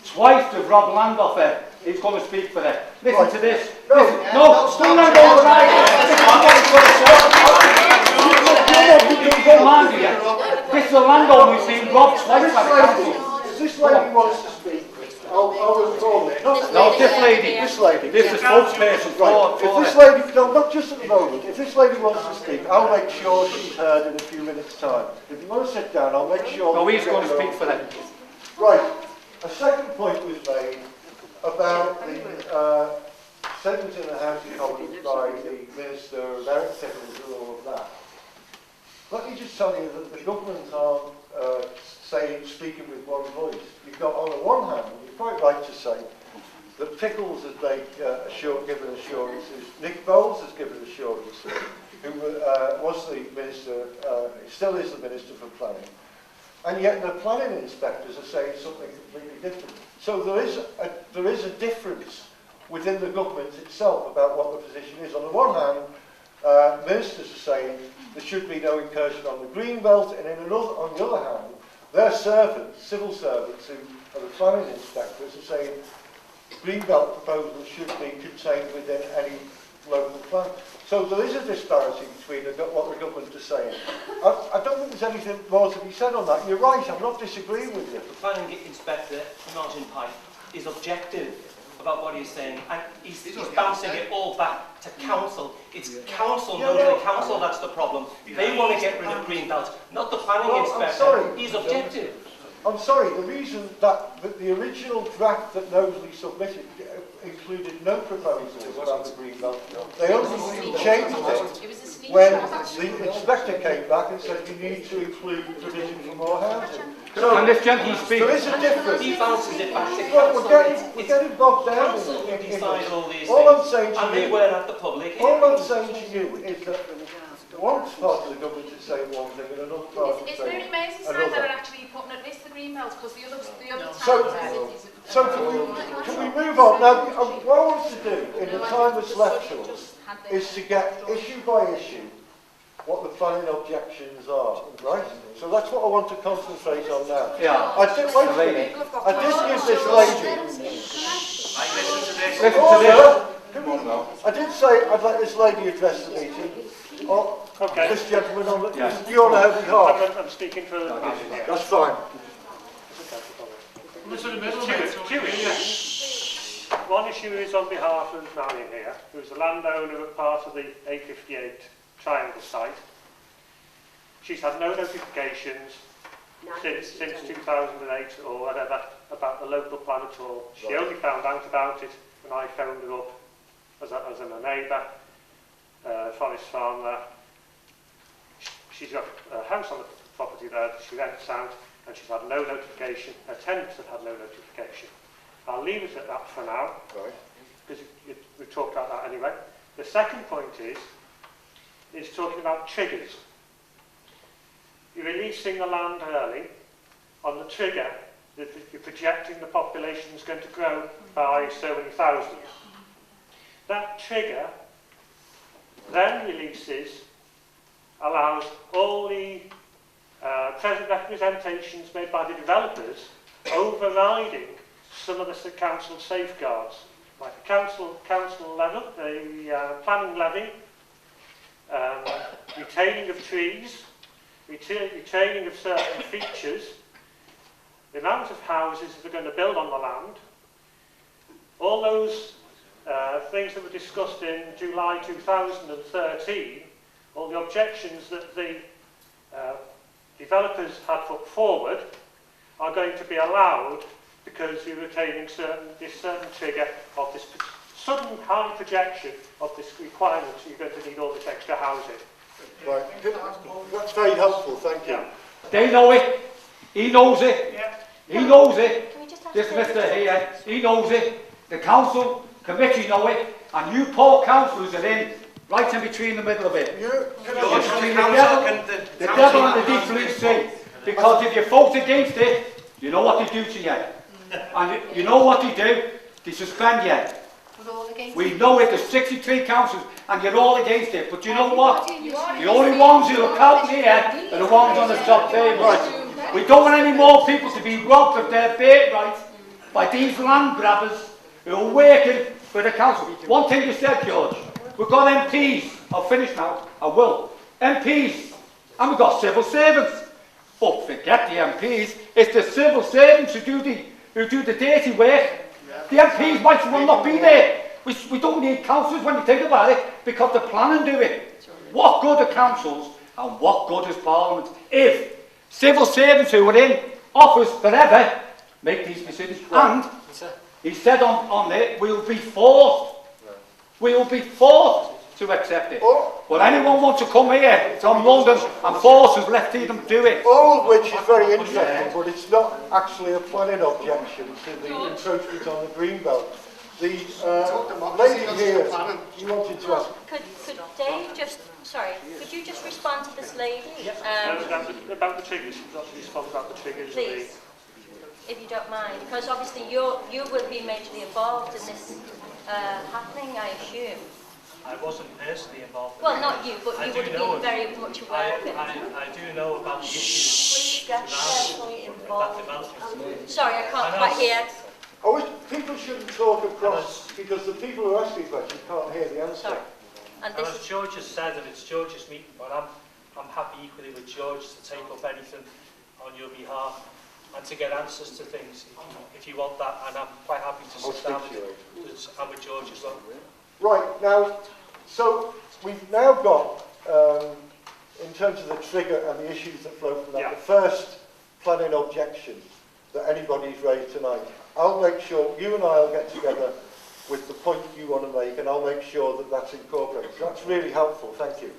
Twice they've robbed land off her. He's going to speak for her. Listen to this. Listen. No, don't hand over the mic. This is a landowner who's been robbed twice by the council. If this lady wants to speak, I will call it. No, this lady. This lady. This is spokesperson Right. for If this lady, no, not just at the moment, if this lady wants to speak, I'll make sure she's heard in a few minutes' time. If you want to sit down, I'll make sure... No, he's going to speak for them. Right. A second point was made about the sentence in the Housing Commons by the Minister about Pickles and all of that. Let me just tell you that the government aren't speaking with one voice. You've got, on the one hand, and you're quite right to say, that Pickles has given assurances, Nick Bowles has given assurances, who was the Minister, still is the Minister for Planning, and yet the planning inspectors are saying something completely different. So there is a difference within the government itself about what the position is. On the one hand, ministers are saying there should be no incursion on the Greenbelt, and on the other hand, their servants, civil servants who are the planning inspectors, are saying Greenbelt proposals should be contained within any local plan. So there is a disparity between what the government is saying. I don't think there's anything more to be said on that. You're right, I'm not disagreeing with you. The planning inspector, Martin Pike, is objective about what he's saying, and he's bouncing it all back to council. It's council, the council that's the problem. They want to get rid of Greenbelt, not the planning inspector. I'm sorry. He's objective. I'm sorry, the reason that the original draft that Knowsley submitted included no proposals about the Greenbelt. They only changed it when the inspector came back and said you need to include provision for more housing. So and this gentleman speaks. There is a difference. He bounces it back to Well, council. we're getting bogged down Council in decide all these all things. I'm saying to And you, they weren't at the public. all I'm saying to you is that one part of the government is saying one thing and another part is It's saying very amazing another. that are actually putting at risk the Greenbelt because the other So can we move on? Now, what I want to do in the time that's left to us is to get issue by issue what the planning objections are, right? So that's what I want to concentrate on now. Yeah. I did give this lady... Listen to this. Come on now. I did say I'd let this lady address the meeting. Or this gentleman on the... You're on her behalf. I'm speaking for the meeting here. That's fine. One issue is on behalf of Marion here, who's the landowner of part of the A58 triangle site. She's had no notifications since 2008 or whatever about the local plan at all. She only found out about it when I phoned her up as a neighbour, Forest Farm there. She's got a house on the property there that she rents out, and she's had no notification. Her tenants have had no notification. I'll leave it at that for now, because we've talked about that anyway. The second point is talking about triggers. You're releasing the land early on the trigger that you're projecting the population is going to grow by so many thousand. That trigger then allows all the present representations made by the developers overriding some of the council safeguards, like the council level, the planning levy, retaining of trees, retaining of certain features, the amount of houses that are going to build on the land, all those things that were discussed in July 2013, all the objections that the developers had put forward are going to be allowed because you're retaining this certain trigger of this sudden high projection of this requirement, so you're going to need all this extra housing. Right, that's very helpful, thank you. They know it. He knows it. Yeah. He knows it. This Mr. here, he knows it. The council committee know it, and you poor councillors are in right in between the middle of it. It's between the devil and the deep blue sea. Because if you vote against it, you know what they do to you. And you know what they do? They suspend you. We know it, there's 63 councils, and you're all against it. But you know what? The only ones who are counting here are the ones on the top table. Right. We don't want any more people to be robbed of their birthright by these land grabbers who are working for the council. One thing you said, George, we've got MPs. I'll finish now. I will. MPs. And we've got civil servants. But forget the MPs. It's the civil servants who do the dirty work. The MPs might as well not be there. We don't need councillors when you think about it, because the planning do it. What good are councils and what good is Parliament if civil servants who are in office forever make these decisions? And he said on there, we'll be forced to accept it. Will anyone want to come here from London and force us, let's see them do it? All of which is very interesting, but it's not actually a planning objection to the encroachment on the Greenbelt. The lady here, you wanted to ask. Could Dave just, sorry, could you just respond to this lady? About the triggers, she spoke about the triggers. Please, if you don't mind, because obviously you will be majorly involved in this happening, I assume. I wasn't personally involved. Well, not you, but you would have been very much aware of it. I do know about the issues. Please get personally involved. Sorry, I can't quite hear. I wish people shouldn't talk across, because the people who ask you questions can't hear the answer. Sorry. And as George has said, that it's George's meeting, but I'm happy equally with George to take up anything on your behalf and to get answers to things if you want that, and I'm quite happy to sit down with George as well. Right, now, so we've now got, in terms of the trigger and the issues that flow from that, the first planning objection that anybody's raised tonight. I'll make sure, you and I will get together with the point you want to make, and I'll make sure that that's incorporated. That's really helpful, thank you.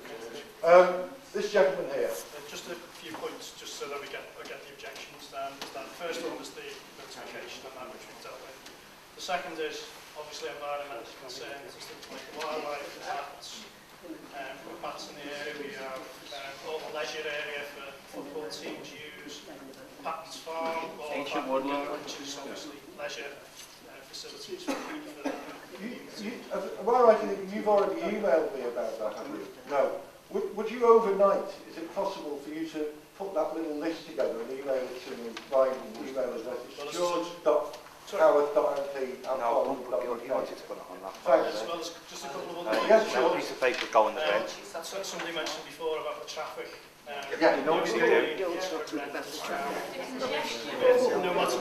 This gentleman here. Just a few points, just so that we get the objections down. The first one was the notification and that which we've dealt with. The second is obviously environmental concerns, things like wildlife, bats, bats in the area. We have all the leisure area for football teams use, Patton's Farm, Ancient woodland, which is obviously leisure facilities for people. Am I right in thinking you've already emailed me about that, have you? No. Would you overnight, is it possible for you to put that little list together and email it to me by email address? It's george.howarth.mp. No, he wanted to put it on that. Thanks. Well, there's just a couple of other yes, sure. Piece of paper go on the bench. Somebody mentioned before about the traffic. Yeah, no matter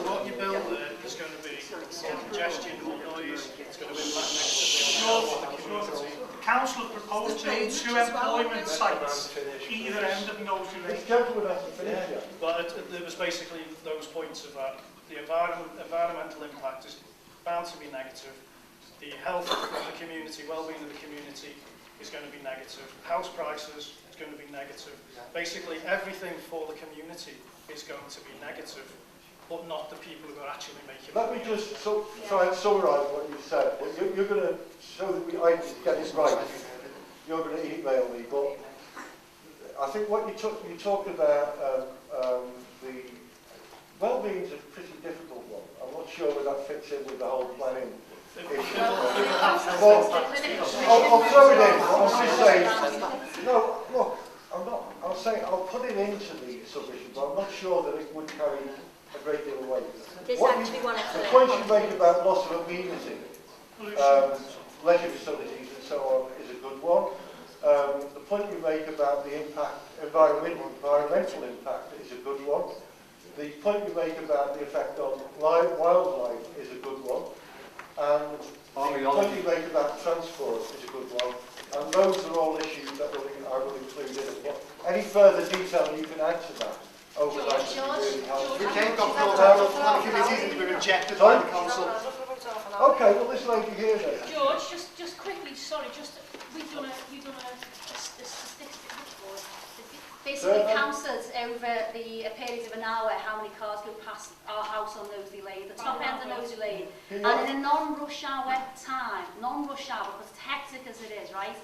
what you build there, there's going to be congestion or noise. It's going to impact negatively on the community. The council have proposed 2 employment sites, either end of Knowsley. This gentleman hasn't finished yet. But there was basically those points of that. The environmental impact is bound to be negative. The health of the community, well-being of the community is going to be negative. House prices is going to be negative. Basically, everything for the community is going to be negative, but not the people who are actually making it. Let me just try and summarise what you've said. You're going to, so that I get it right, you're going to email me, but I think what you talked about, the well-being is a pretty difficult one. I'm not sure where that fits in with the whole planning issue. I'll throw it in. I'm just saying, no, look, I'll put it into the submission, but I'm not sure that it would carry a great deal of weight. The point you make about loss of amenity, leisure facilities and so on is a good one. The point you make about the impact, environmental impact is a good one. The point you make about the effect on wildlife is a good one. And the point you make about transport is a good one. And those are all issues that I will include in it. Any further detail you can add to that over that would be really helpful. We came up with all planning committees and we were rejected by the council. Okay, well this lady here then. George, just quickly, sorry, you've done a statistic report. Basically, councillors over the period of an hour, how many cars go past our house on Knowsley Lane, the top end of Knowsley Lane, and in a non-rush hour time, non-rush hour, because it's hectic as it is, right?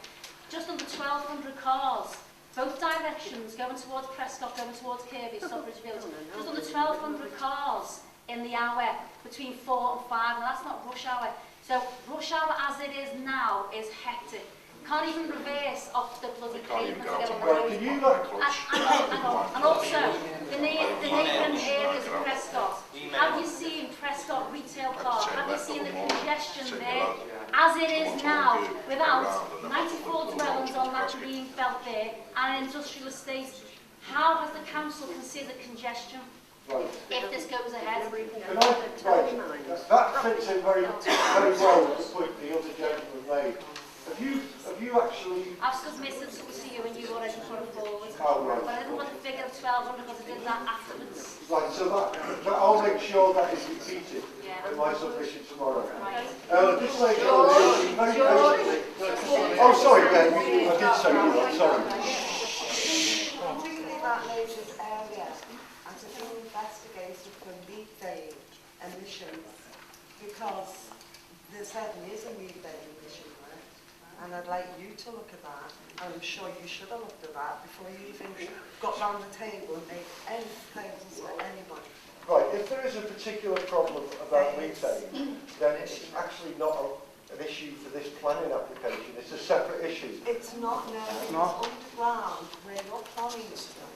Just under 1,200 cars, both directions, going towards Prescott, going towards Kirby, Stockbridge Village. Just under 1,200 cars in the hour between 4 and 5, and that's not rush hour. So rush hour as it is now is hectic. Can't even reverse off the bloody pavement to get on the road. And also, the neighbouring areas of Prescott. Have you seen Prescott retail cars? Have you seen the congestion there? As it is now, without 94 dwellings on that Greenbelt there and an industrial estate, how has the council considered congestion? If this goes ahead. fits in very well with the point the other gentleman made. Have you actually... I've submitted something to you and you've already put it forward. Oh, right. But I didn't want the figure of 1,200 because I did that afterwards. Right, so that I'll make sure that is repeated in my submission tomorrow. Right. This lady very patiently... Oh, sorry, Ben, I did say that, sorry. Completely that native area and to be investigated for methane emissions because there certainly is a methane emission there, and I'd like you to look at that, and I'm sure you should have looked at that before you even got round the table and made any proposals for anybody. Right, if there is a particular problem about methane, then it's actually not an issue for this planning application, it's a separate issue. It's not, no, it's underground where your planning is done.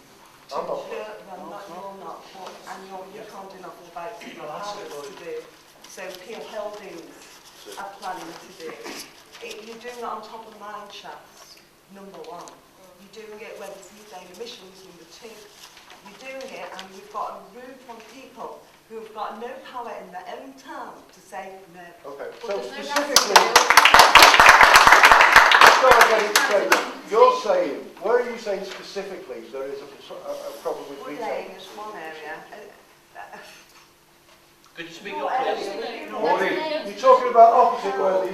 I'm not. Well, not you're not, and you're holding up about the powers to do. So Peel Holdings are planning to do. You're doing it on top of mine shafts, number one. You're doing it when it's methane emissions, number two. You're doing it and we've got a room from people who've got no power in their own town to say no. Okay, so specifically, so I get it straight, you're saying, where are you saying specifically there is a problem with methane? Woodlane is one area. Could you speak up, please? You're talking about opposite where the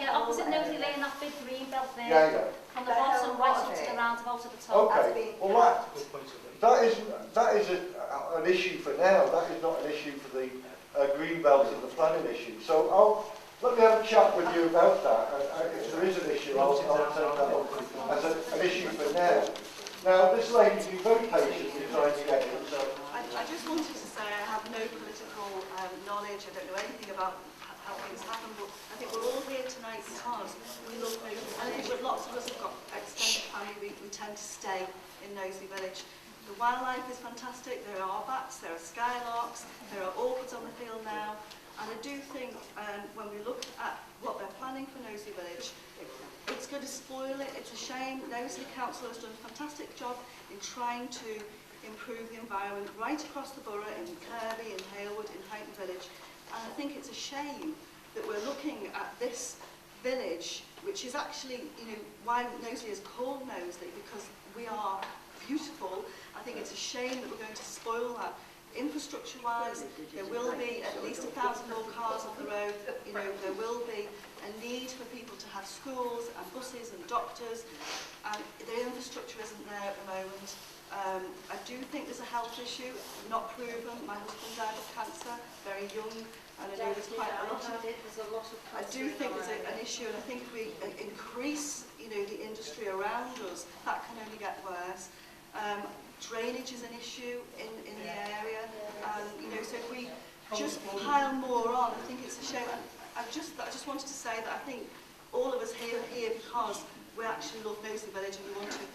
Yeah, opposite Knowsley Lane, that big Greenbelt there. Yeah. From the bottom right up to the roundabout at the top. Okay, well that is an issue for now. That is not an issue for the Greenbelt and the planning issue. So let me have a chat with you about that. And if there is an issue, I'll take that up as an issue for now. Now, this lady's been very patiently trying to get it. So. I just wanted to say I have no political knowledge. I don't know anything about how things happen, but I think we're all here tonight because we love Knowsley Village, but lots of us have got extended family. We tend to stay in Knowsley Village. The wildlife is fantastic. There are bats, there are skylarks, there are orchids on the field now, and I do think when we look at what they're planning for Knowsley Village, it's going to spoil it. It's a shame. Knowsley Council has done a fantastic job in trying to improve the environment right across the borough, in Kirby, in Halewood, in Huyton Village, and I think it's a shame that we're looking at this village, which is actually, why Knowsley is called Knowsley, because we are beautiful. I think it's a shame that we're going to spoil that. Infrastructure-wise, there will be at least 1,000 more cars on the road. There will be a need for people to have schools and buses and doctors, and the infrastructure isn't there at the moment. I do think there's a health issue, not proven. My husband died of cancer, very young, and I know there's quite a lot of... I do think there's an issue, and I think if we increase, the industry around us, that can only get worse. Drainage is an issue in the area, and so if we just pile more on, I think it's a shame. And I just wanted to say that I think all of us here are here because we actually love Knowsley Village and we want to keep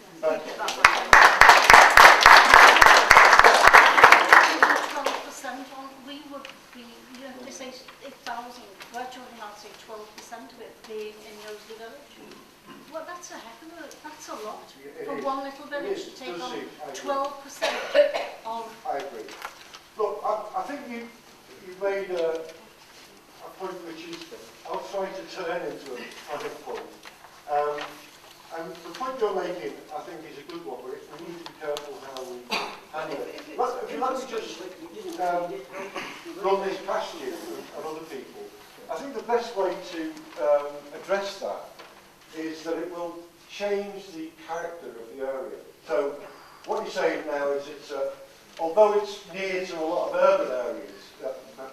it that way. 12% on, we would be, they say 8,000, we're talking about say 12% of it being in Knowsley Village. Well, that's a heck of a, that's a lot for one little village to take on 12% of... I agree. Look, I think you made a point which is, I'll try to turn into a panic point. And the point you're making, I think, is a good one, but we need to be careful how we handle it. If you let me just run this past you and other people, I think the best way to address that is that it will change the character of the area. So what you're saying now is although it's near to a lot of urban areas,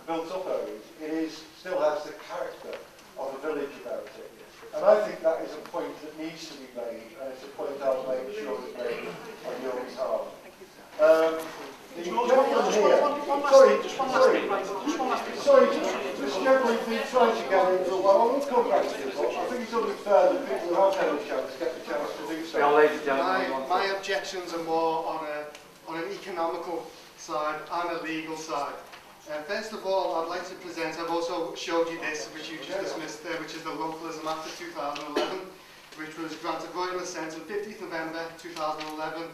built up areas, it still has the character of a village about it. And I think that is a point that needs to be made, and it's a point I'll make sure is made on your behalf. The gentleman here, just generally been trying to get into a while. We'll come back to this, but I think it's only fair that people who have had a chance get the chance to do so. My objections are more on an economical side and a legal side. First of all, I'd like to present, I've also showed you this, which you just dismissed there, which is the Localism Act of 2011, which was granted royal assent on 15th November 2011,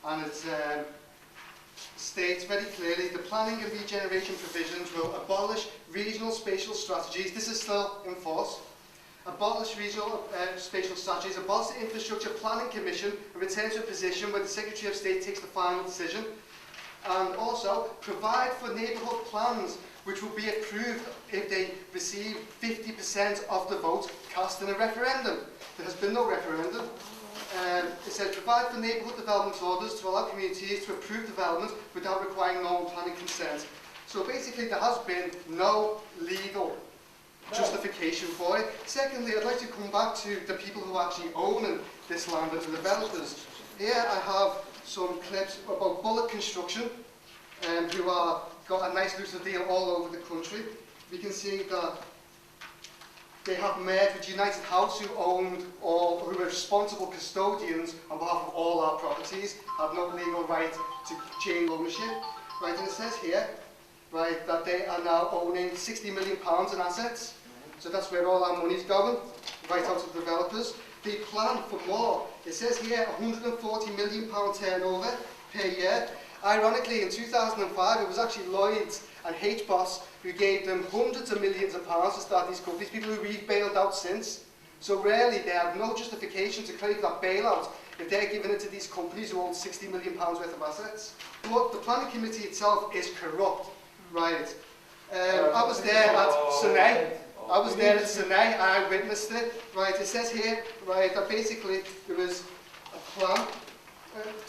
and it states very clearly, the planning and regeneration provisions will abolish regional spatial strategies. This is still in force. Abolish regional spatial strategies, abolish the Infrastructure Planning Commission and return to a position where the Secretary of State takes the final decision. And also provide for neighbourhood plans which will be approved if they receive 50% of the vote cast in a referendum. There has been no referendum. It says provide for neighbourhood development orders to allow communities to approve development without requiring normal planning consent. So basically there has been no legal justification for it. Secondly, I'd like to come back to the people who actually own this land and the developers. Here I have some clips about Bullock Construction, who are got a nice lucrative deal all over the country. We can see that they have merged with United House, who owned all, who were responsible custodians on behalf of all our properties, have no legal right to change ownership. Right, and it says here, right, that they are now owning £60 million in assets. So that's where all our money's going, right out to the developers. They plan for more. It says here £140 million turnover per year. Ironically, in 2005, it was actually Lloyds and HBOS who gave them hundreds of millions of pounds to start these companies, people who we've bailed out since. So really, they have no justification to claim that bailout if they're giving it to these companies who own £60 million worth of assets. But the planning committee itself is corrupt, right? I was there at Sunay. I witnessed it, right? It says here, right, that basically there was a plan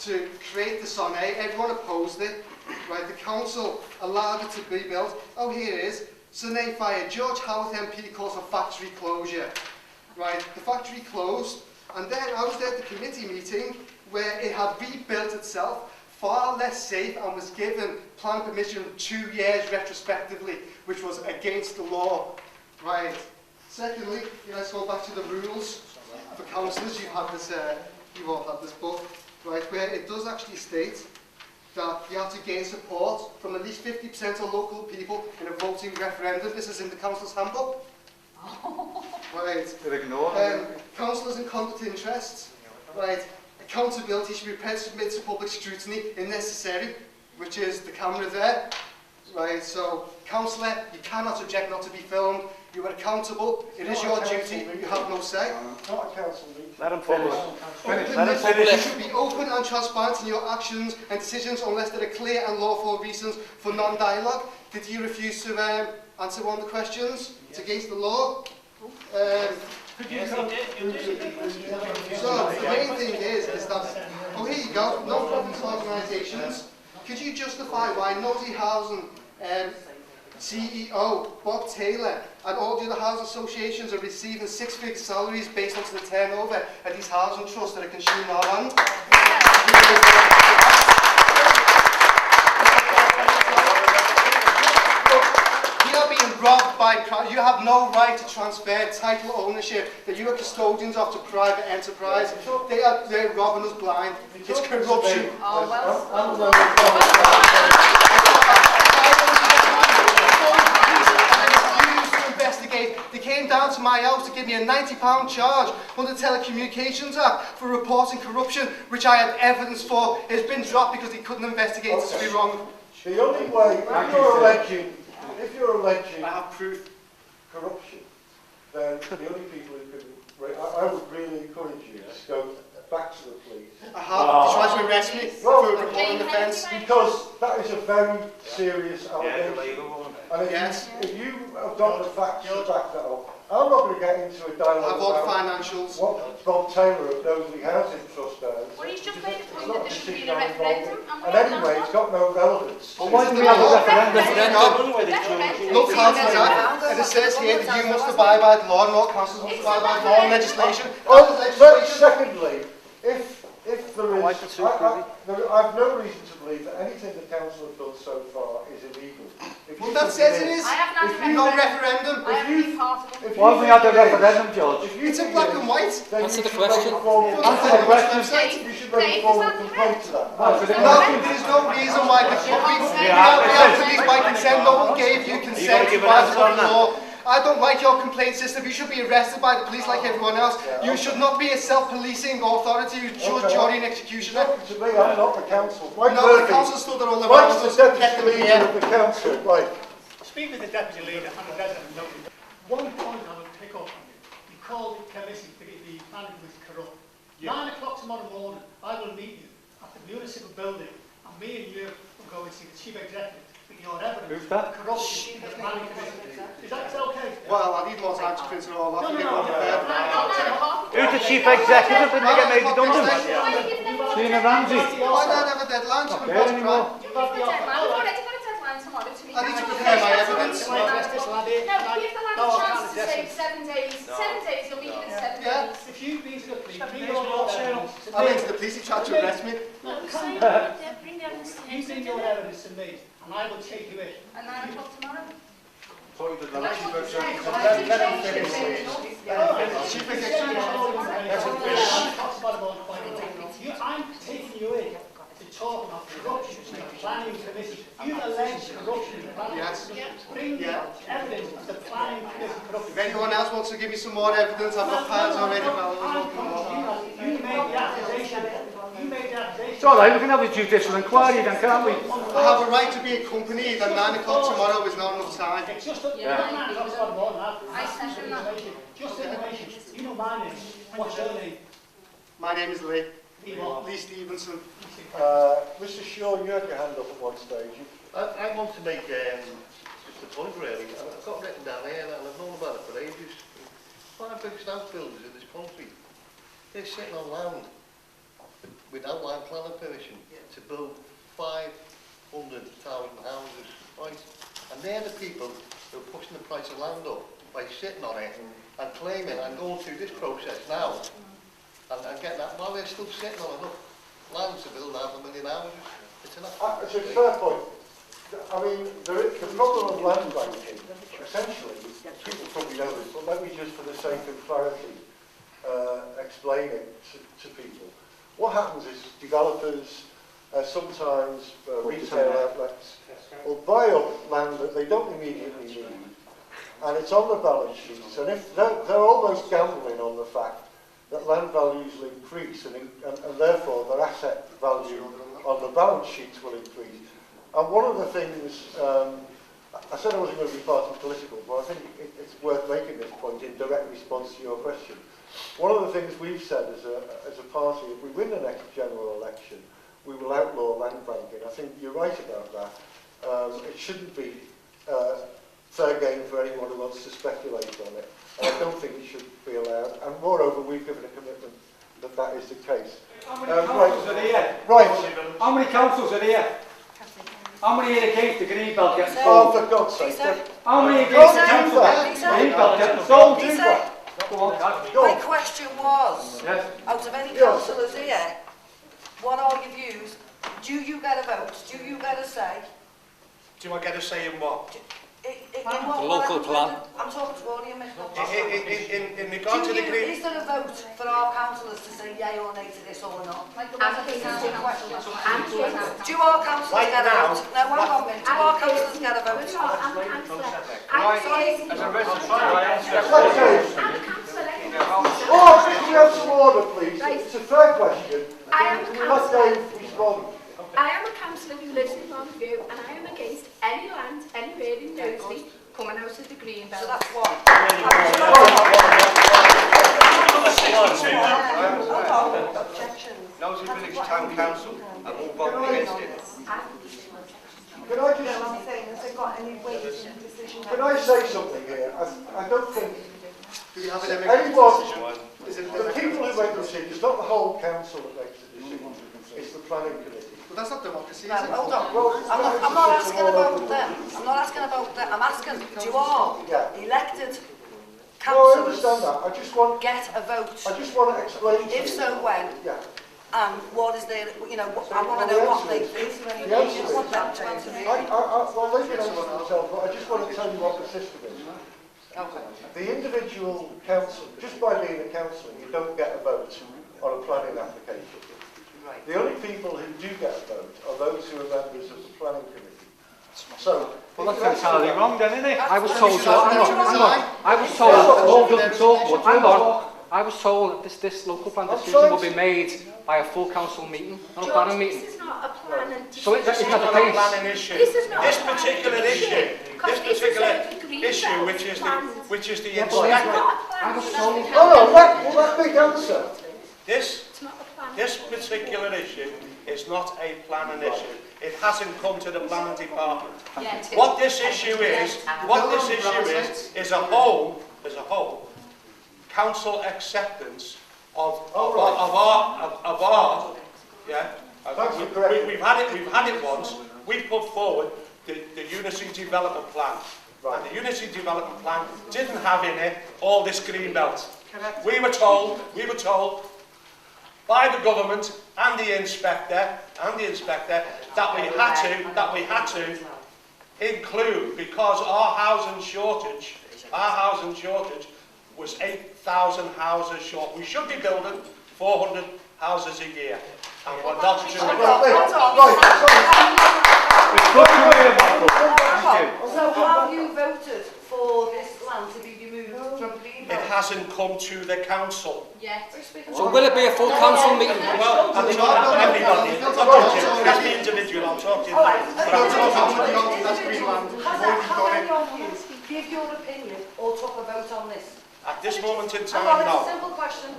to create the Sunay. Everyone opposed it, right? The council allowed it to be built. Oh, here it is. Sunay Fire. George Howarth MP calls for factory closure, right? The factory closed, and then I was there at the committee meeting where it had rebuilt itself, far less safe, and was given planning permission 2 years retrospectively, which was against the law. Right. Secondly, let's go back to the rules for councillors. You've all had this book, right, where it does actually state that you have to gain support from at least 50% of local people in a voting referendum. This is in the council's handbook. Right. Councillors in conflict of interests. Right. Accountability should be submitted to public scrutiny if necessary, which is the camera there. Right. So, councillor, you cannot object not to be filmed. You are accountable. It is your duty. You have no say. Not a council meeting. Let him finish. You should be open and transparent in your actions and decisions unless there are clear and lawful reasons for non-dialogue. Did you refuse to answer one of the questions? It's against the law. So the main thing is that, oh, here you go, non-profit organisations. Could you justify why Knowsley Housing CEO Bob Taylor and all the other housing associations are receiving six-figure salaries based on the turnover at these housing trusts that are consuming our land? You are being robbed by private. You have no right to transfer title ownership that you are custodians of to private enterprise. They're robbing us blind. It's corruption. They came down to my house to give me a £90 charge under the Telecommunications Act for reporting corruption, which I had evidence for. It's been dropped because they couldn't investigate it to be wrong. The only way, if you're alleging I have proof corruption, then the only people who can, I would really encourage you to go back to the police. I have. They tried to arrest me for reporting the offence. Because that is a very serious allegation. And if you have got the facts to back that up, I'm not going to get into a dialogue about financials. What Bob Taylor of Knowsley Housing Trust does. Well, he's just made a point that there should be a referendum. And anyway, it's got no relevance. Well, why do we have a referendum? Look, and it says here that you must abide by the law and all councils must abide by law and legislation. Secondly, if there is, I've no reason to believe that anything the council have done so far is illegal. Well, that says it is. I haven't had no referendum. I haven't been part of it. Why have we had a referendum, George? It's in black and white. Answer the question. Answer the question. You should make a formal complaint to that. No, there's no reason why the we have police by consent. No one gave you consent to violate the law. I don't like your complaint system. You should be arrested by the police like everyone else. You should not be a self-policing authority who judge, jury and executioner. To me, I'm not the council. No, the council stood there all around us. The deputy leader of the council, right. speak with the deputy leader and the resident of Knowsley. One point I would pick up on you. You called the committee, the planning committee corrupt. 9 o'clock tomorrow morning, I will meet you at the municipal building, and me and you will go and see the chief executive with your evidence of corruption in the planning committee. Is that okay? Well, I need more time to print it all off. Who's the chief executive? Didn't they get made redundant? Tina Ramsey. Why don't I have a deadline to Not there anymore. You've got a deadline tomorrow to be... I need to prepare my evidence. No, give the lad a chance to say 7 days. 7 days, you'll meet in 7 days. If you've been to the police, bring your evidence to me. I went to the police, he tried to arrest me. No, bring the evidence to him. You bring your evidence to me, and I will take you in. And 9 o'clock tomorrow? I'm taking you in to talk about corruption in the planning committee. You've alleged corruption in the planning committee. Bring the evidence of the planning committee corruption. If anyone else wants to give me some more evidence, I've got piles already. You made the accusation. It's all right, we can have a judicial inquiry then, can't we? I have a right to be accompanied, and 9 o'clock tomorrow is not enough time. It's just that 9 o'clock tomorrow morning. I sent him that. Just information. You know my name. What's your name? My name is Lee. Lee Stevenson. Mr. Shaw, you had your hand up at one stage. I want to make just a point really. I've got written down here and I've known about it for ages. 5 biggest house builders in this country, they're sitting on land without land planning permission to build 500,000 houses, right? And they're the people who are pushing the price of land up by sitting on it and claiming and going through this process now and getting that while they're still sitting on enough land to build 500,000 houses. It's an It's a fair point. I mean, the problem of land banking, essentially, people probably know this, but let me just, for the sake of clarity, explain it to people. What happens is developers, sometimes retail outlets, will buy up land that they don't immediately need, and it's on the balance sheets, and if they're almost gambling on the fact that land values will increase, and therefore their asset value on the balance sheets will increase. And one of the things, I said I wasn't going to be party political, but I think it's worth making this point in direct response to your question. One of the things we've said as a party, if we win the next general election, we will outlaw land banking. I think you're right about that. It shouldn't be fair game for anyone who wants to speculate on it. And I don't think it should be allowed. And moreover, we've given a commitment that that is the case. How many councils are here? Right. How many councils are here? How many are against the Greenbelt getting sold? Oh, for God's sake. How many against the council? Greenbelt getting sold? Go on, Dad. My question was, yes. Out of any councillors here, what are your views? Do you get a vote? Do you get a say? Do I get a say in what? In what local plan. I'm talking to all of you, Mr. In regard to the Green... Is there a vote for our councillors to say yay or nay to this or not? Do our councillors get a vote? No, hang on a minute. Do our councillors get a vote? Oh, can you have some order, please? It's a fair question. I am a councillor. Respond. I am a councillor who lives in Longview, and I am against any land anywhere in Knowsley coming out of the Greenbelt. So that's one. Knowsley Village Town Council have all voted against it. Can I just... I'm saying, has it got any weight in the decision? Can I say something here? I don't think... Do you have an anyone... The people who make the decision, it's not the whole council that makes the decision, it's the planning committee. But that's not democracy, No, hold on. I'm not asking about them. I'm not asking about them. I'm asking, do all elected councillors get a vote? I just want to explain to If so, when? Yeah. And what is their, I want to know what they think. The answer is, well, they've been answering themselves, but I just want to tell you what the system is. Okay. The individual council, just by being a councillor, you don't get a vote on a planning application. The only people who do get a vote are those who are members of the planning committee. So, well, that's entirely wrong then, isn't it? I was told, hang on. I was told, I was told this local plan decision will be made by a full council meeting, not a planning meeting. This is not a planning So it's not the case. This is not This particular issue particular issue, which is the inspector. Oh, that big answer. This particular issue is not a planning issue. It hasn't come to the planning department. What this issue is a whole council acceptance of our yeah. We've had it once. We put forward the Unity Development Plan. And the Unity Development Plan didn't have in it all this Greenbelt. We were told by the government and the inspector that we had to include, because our housing shortage was 8,000 houses short. We should be building 400 houses a year, and we're not doing it. So have you voted for this land to be removed from Greenbelt? It hasn't come to the council. So will it be a full council meeting? Well, I'm not everybody. I'm talking to the individual. I'm talking to How many of you give your opinion or took a vote on this? at this moment in It's time, a no. simple question.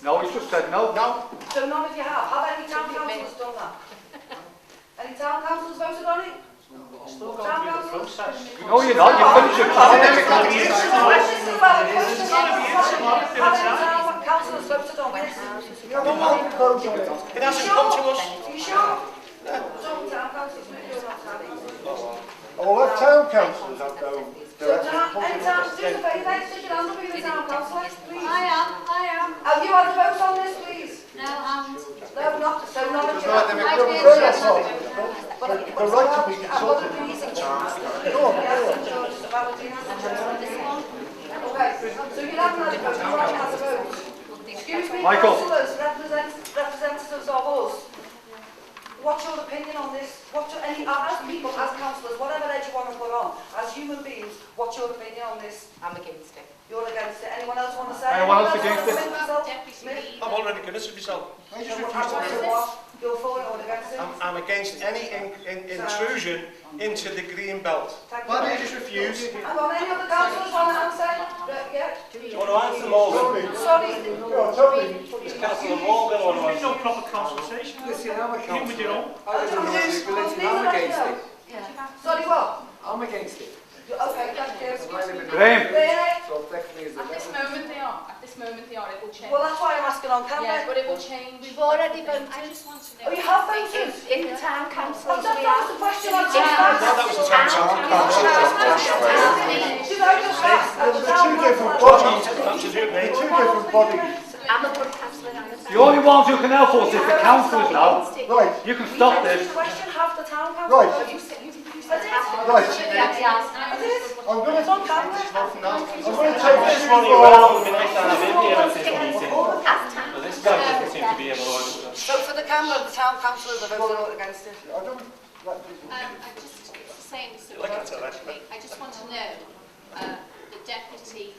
No, he's just said no. No. So none of you have. Have any town councillors done that? Any town councillors voted on it? Still going through the process. No, you're not. You finished your time. Have any town councillors voted on this? It hasn't come to us. Are you sure? Some town councillors maybe you're not having. All our town councillors have no direct Any town, do us a favour, stick your hand up, you're a town councillor, please. I am. Have you had a vote on this, please? No, I'm. No, not, so none of you. The right to be consulted. Okay, so you haven't had a vote, you haven't had a vote. Excuse me, Michael. councillors, representatives of us. What's your opinion on this? As people, as councillors, whatever edge you want to put on, as human beings, what's your opinion on this? I'm against it. You're against it. Anyone else want to say? Anyone else against it? I'm already committed myself. You're for it or against it? I'm against any intrusion into the Greenbelt. Why don't you just refuse? Hang on, any other councillors want to answer? Yeah? Do you want to answer, Morgan? Sorry. It's Councillor Morgan or There's been no proper consultation. You with your own. I'm against it. Sorry, what? I'm against it. Okay, thank you. Graham. So effectively is At this moment they are. At this moment they are. It will change. Well, that's why I'm asking on camera. Yeah, but it will change. We've already voted. I just want to Oh, know. you have voted? In the town council. That was the question I just No, asked. that was the town council. Did I just ask? There's two different bodies. Absolutely. Two different bodies. I'm a good councillor. The only ones who can help us is the councillors now. Right. You can stop this. Question, have the town council. Right. You said it. Right. It is. I'm going It's to on camera. take this one for This guy doesn't seem to be able to answer. So for the camera, the town councillors have voted against it. I don't let people. Just saying, I just want to know the deputy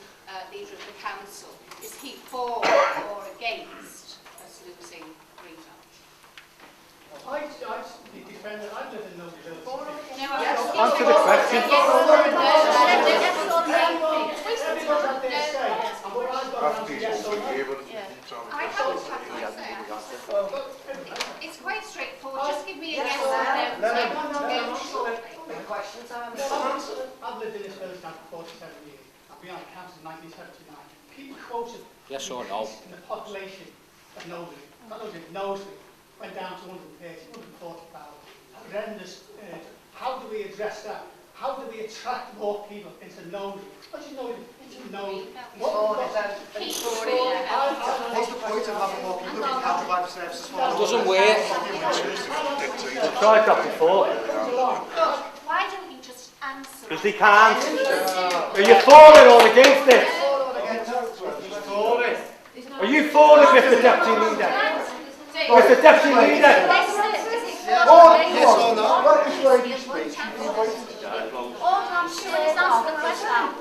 leader of the council, is he for or against us losing Greenbelt? I defend it. I live in Knowsley. Answer the question. I have It's quite straightforward. Just give me a yes or no. I've lived in this village now for 47 years. I've been on the council in 1979. People quoted Yes or no? the population of Knowsley went down to 130, 140,000. Horrendous. How do we address that? How do we attract more people into Knowsley? What do you know into Knowsley? What's the point of having more people if you can't provide services for them? It doesn't work. We've tried that before. Why don't you just answer? Because they can't. Are you for it or against it? Are you for it, Mr. Deputy Leader? Mr. Deputy Leader? Yes or no? Let this lady speak.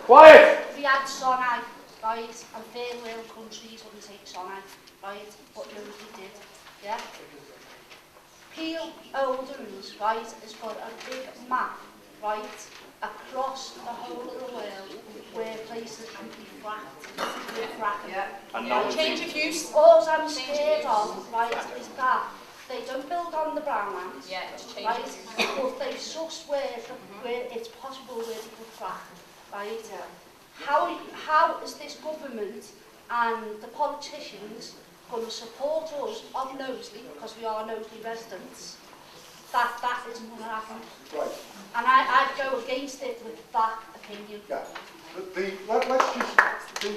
Quiet! We had Sonai, right, and third world countries wouldn't take Sonai, right, but nobody did, yeah? Peel owned the rules, right, is put a big map right, across the whole of the world, where places can be fracked. And Change of use. All I'm scared of, right, is that they don't build on the brown lands, right, but they suss where it's possible where they can frack, right? How is this government and the politicians going to support us of Knowsley, because we are Knowsley residents, that isn't going to happen? Right. And I'd go against it with that opinion. Yeah. Let's just, the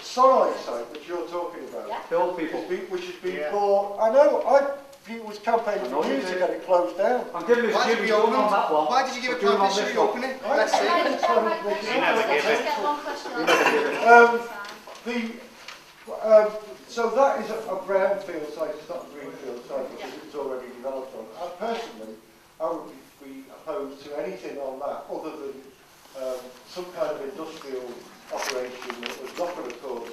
Sorrow site that you're talking about, which has been bought, I know, it was campaigning for years to get it closed down. I'm giving this Why did you open it? Why did you give it permission to reopen it? Let's see. So that is a brownfield site, it's not a greenfield site because it's already developed on. I would be opposed to anything on that other than some kind of industrial operation that was not going to cause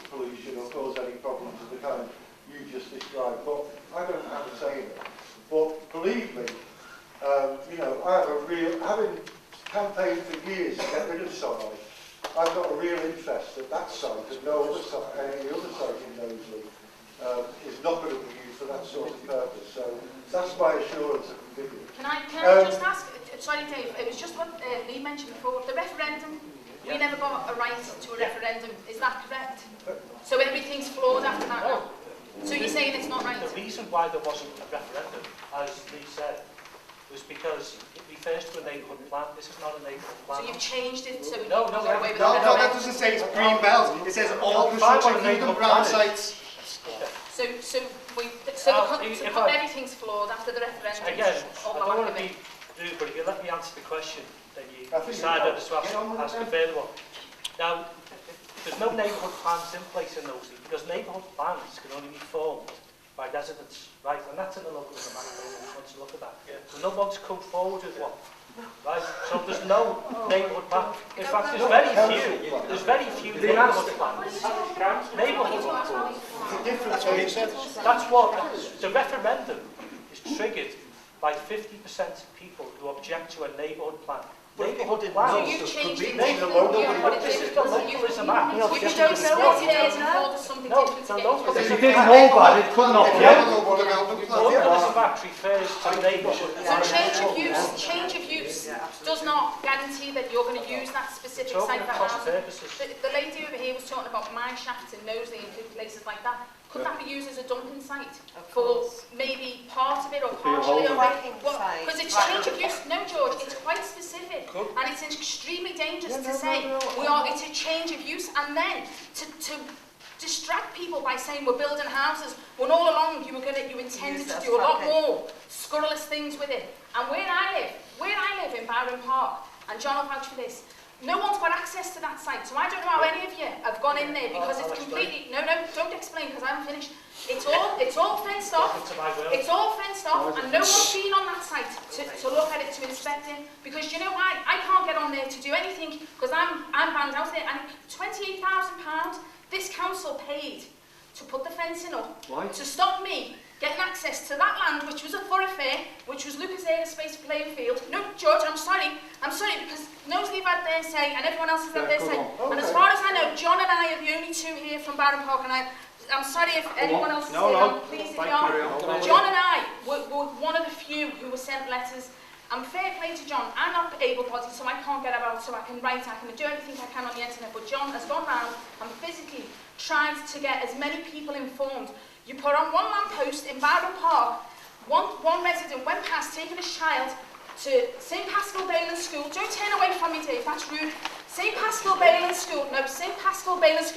pollution or cause any problems of the kind you just described. But I don't have a say in it. But believe me, you know, I have a real, having campaigned for years to get rid of Sorrow, I've got a real interest that that site and no other site, any other site in Knowsley is not going to be used for that sort of purpose. So that's my assurance I can give you. Can I just ask, sorry Dave, it was just what Lee mentioned before, the referendum, we never got a right to a referendum, is that correct? So everything's flawed after that now? So you're saying it's not right? The reason why there wasn't a referendum, as Lee said, was because it refers to a neighbourhood plan. This is not a neighbourhood plan. So you've changed it so no, that doesn't say it's Greenbelt. It says all construction including brown sites. So everything's flawed after the referendum. Again, I don't want to be rude, but if you let me answer the question, then you decided to ask a further one. Now, there's no neighbourhood plans in place in Knowsley because neighbourhood plans can only be formed by residents, right? And that's in the local government act. Anyone wants to look at that. So no one's come forward with one, right? So there's no neighbourhood plan. In fact, there's very few neighbourhood plans. Neighbourhood plans. That's what he said. That's what the referendum is triggered by 50% of people who object to a neighbourhood plan. Neighbourhood plans. So you've changed it. This is the localism act. If you don't know what it is and call it something different again. If you didn't know about it, couldn't have. The localism act refers to neighbourhood. So change of use does not guarantee that you're going to use that specific site for housing. The lady over here was talking about mine shafts in Knowsley and places like that. Could that be used as a dumping site for maybe part of it or partially of it? Because it's change of use. No, George, it's quite specific, and it's extremely dangerous to say it's a change of use, and then to distract people by saying we're building houses when all along you intended to do a lot more scurrilous things with it. And where I live in Byron Park, and John will vouch for this. No one's got access to that site, so I don't know how any of you have gone in there because it's completely... No, don't explain because I haven't finished. It's all fenced off. It's all fenced off, and no one's been on that site to look at it, to inspect it, because you know why? I can't get on there to do anything because I'm banned out there. And £28,000 this council paid to put the fencing up to stop me getting access to that land, which was a thoroughfare, which was Lucas Airspace playing field. No, George, I'm sorry, because Knowsley have had their say, and everyone else has had their say. And as far as I know, John and I are the only two here from Byron Park, and I'm sorry if anyone else is here, please if you are. John and I were one of the few who were sent letters. I'm fair play to John. I'm not able-bodied, so I can't get about, so I can write, I can do everything I can on the internet, but John has gone round and physically tried to get as many people informed. You put on one lamppost in Byron Park, one resident went past taking his child to St Paschal Bayland School. Don't turn away from me, Dave, that's rude. St Paschal Bayland School,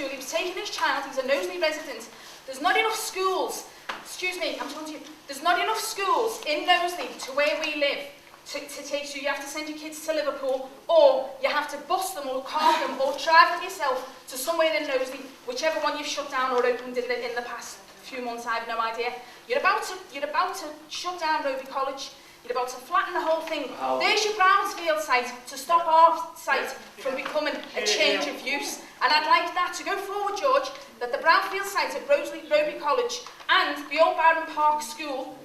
he was taking his child, he's a Knowsley resident. There's not enough schools, excuse me, I'm talking to you, there's not enough schools in Knowsley to where we live to take you. You have to send your kids to Liverpool, or you have to bus them or car them or drive them yourself to somewhere in Knowsley, whichever one you've shut down or opened in the past few months, I have no idea. You're about to shut down Roby College. You're about to flatten the whole thing. There's your Brownsfield site to stop our site from becoming a change of use. And I'd like that to go forward, George, that the Brownfield site at Roby College and the old Byron Park School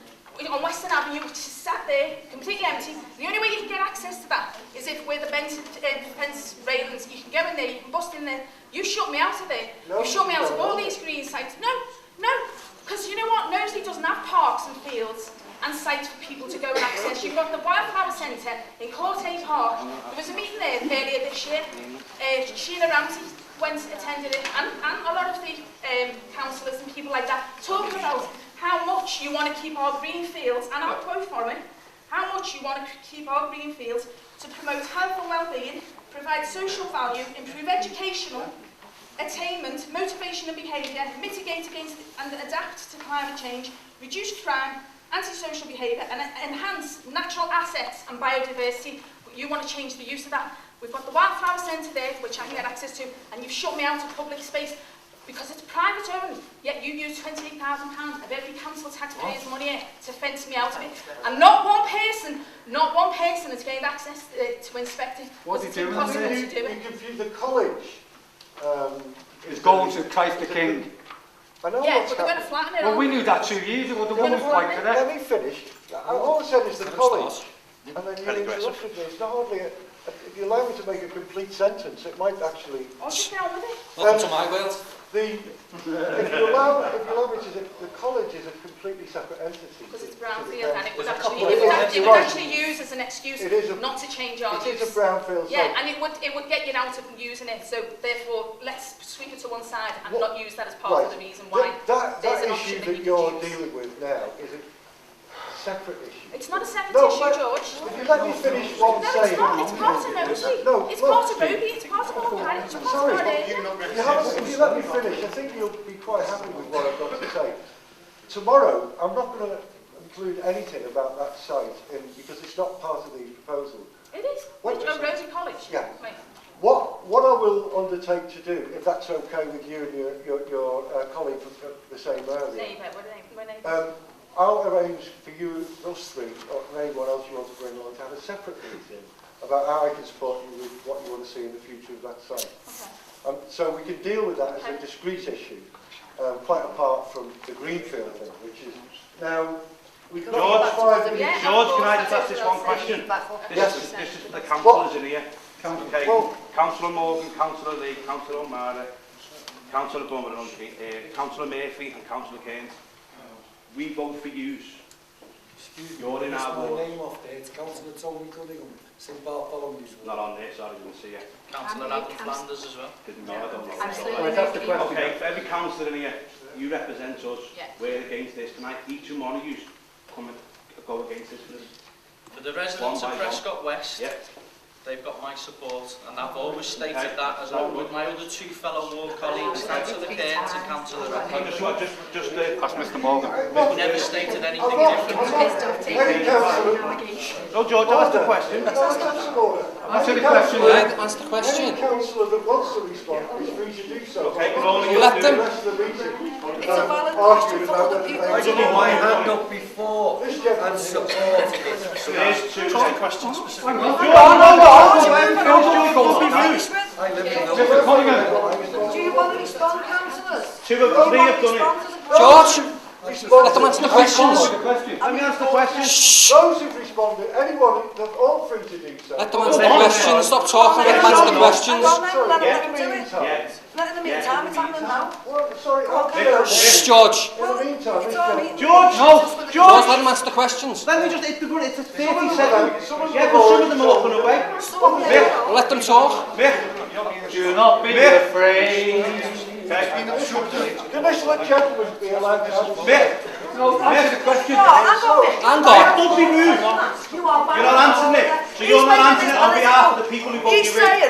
on Western Avenue, which is sat there, completely empty. The only way you can get access to that is if with the fence railings, you can go in there, you can bust in there. You shut me out of there. No, you shut me out of all these green sites. No, because you know what? Knowsley doesn't have parks and fields and sites for people to go and access. You've got the Wildflower Centre in Courtney Park. There was a meeting there earlier this year. Sheila Ramsey attended it, and a lot of the councillors and people like that talking about how much you want to keep our green fields, and I'll quote from it, how much you want to keep our green fields to promote health and well-being, provide social value, improve educational attainment, motivation and behaviour, mitigate against and adapt to climate change, reduce crime, antisocial behaviour, and enhance natural assets and biodiversity. You want to change the use of that. We've got the Wildflower Centre there, which I can get access to, and you've shut me out of public space because it's private owned, yet you use £28,000 of every council taxpayer's money to fence me out of it. And not one person has gained access to inspect it. What's he doing? You confuse the college. Is going to Christ the King. I know yeah, what's but they're going to flatten it. Well, we knew that 2 years ago. The one was quite correct. Let me finish. All I said is the college, and then you interrupted me. It's not hardly if you allow me to make a complete sentence, it might actually. I'll just get on with it. Welcome to my world. If you allow me to, the college is a completely separate entity. Because it's brownfield, and it would actually use as an excuse not to change our use. It is a brownfield. Yeah, and it would get you out of using it. So therefore, let's sweep it to one side and not use that as part of the reason why. That issue that you're dealing with now is a separate issue. It's not a separate issue, George. If you let me finish what I'm saying. No, it's not. It's part of Knowsley. No, it's part of Ruby. It's part of all kinds. It's part of if you let me finish, I think you'll be quite happy with what I've got to say. Tomorrow, I'm not going to include anything about that site because it's not part of the proposal. It is. Rosie College. Yeah. Right. What I will undertake to do, if that's okay with you and your colleague from the same area. I'll arrange for you, us three, or anyone else you want to bring along, to have a separate meeting about how I can support you with what you want to see in the future of that site. Okay. So we can deal with that as a discrete issue, quite apart from the Greenfield thing, which is now. George, can I just ask this one question? This is for the councillors in here. Okay. Well, Councillor Morgan, Councillor Lee, Councillor O'Mara, Councillor Bummer, Councillor Murphy and Councillor Cairns. We vote for use. You're in our ward. Name off there. It's Councillor Tony Cunningham, St Bartholomew's. Not on there, sorry, I didn't see it. Councillor Adam Flanders as well. Didn't know, I don't know. Absolutely. Okay, for every councillor in here, you represent us. We're against this tonight. Each and one of you come and go against this. For the residents of Prescott West, they've got my support, and I've always stated that, as along with my other two fellow ward colleagues, Councillor Cairns and Councillor Reddy. Just ask Mr Morgan. We've never stated anything different. No, George, ask the question. Answer the question. Answer the question. Any councillor that wants to respond is free to do so. Okay, let them. It's a valid question for other people. I don't know why I hand up before and supported it. So there's two questions specifically. I live in the Do you want to respond, councillors? Three have done it. George, let them answer the questions. Let me answer the question. Those who've responded, anyone, they're all free to do so. Let them answer the questions. Stop talking. Let them answer the questions. Let them do it. Let in the meantime, it's happening now. Sorry, Shh, George. George, no, George. Let them answer the questions. Let me just, it's a 30 seconds. Yeah, but some of them are looking away. Let them talk. Do not be afraid. Can this gentleman be allowed to answer? No, answer the question. Hang on. Don't be rude. You're not answering it. So you're not answering it on behalf of the people who vote you in.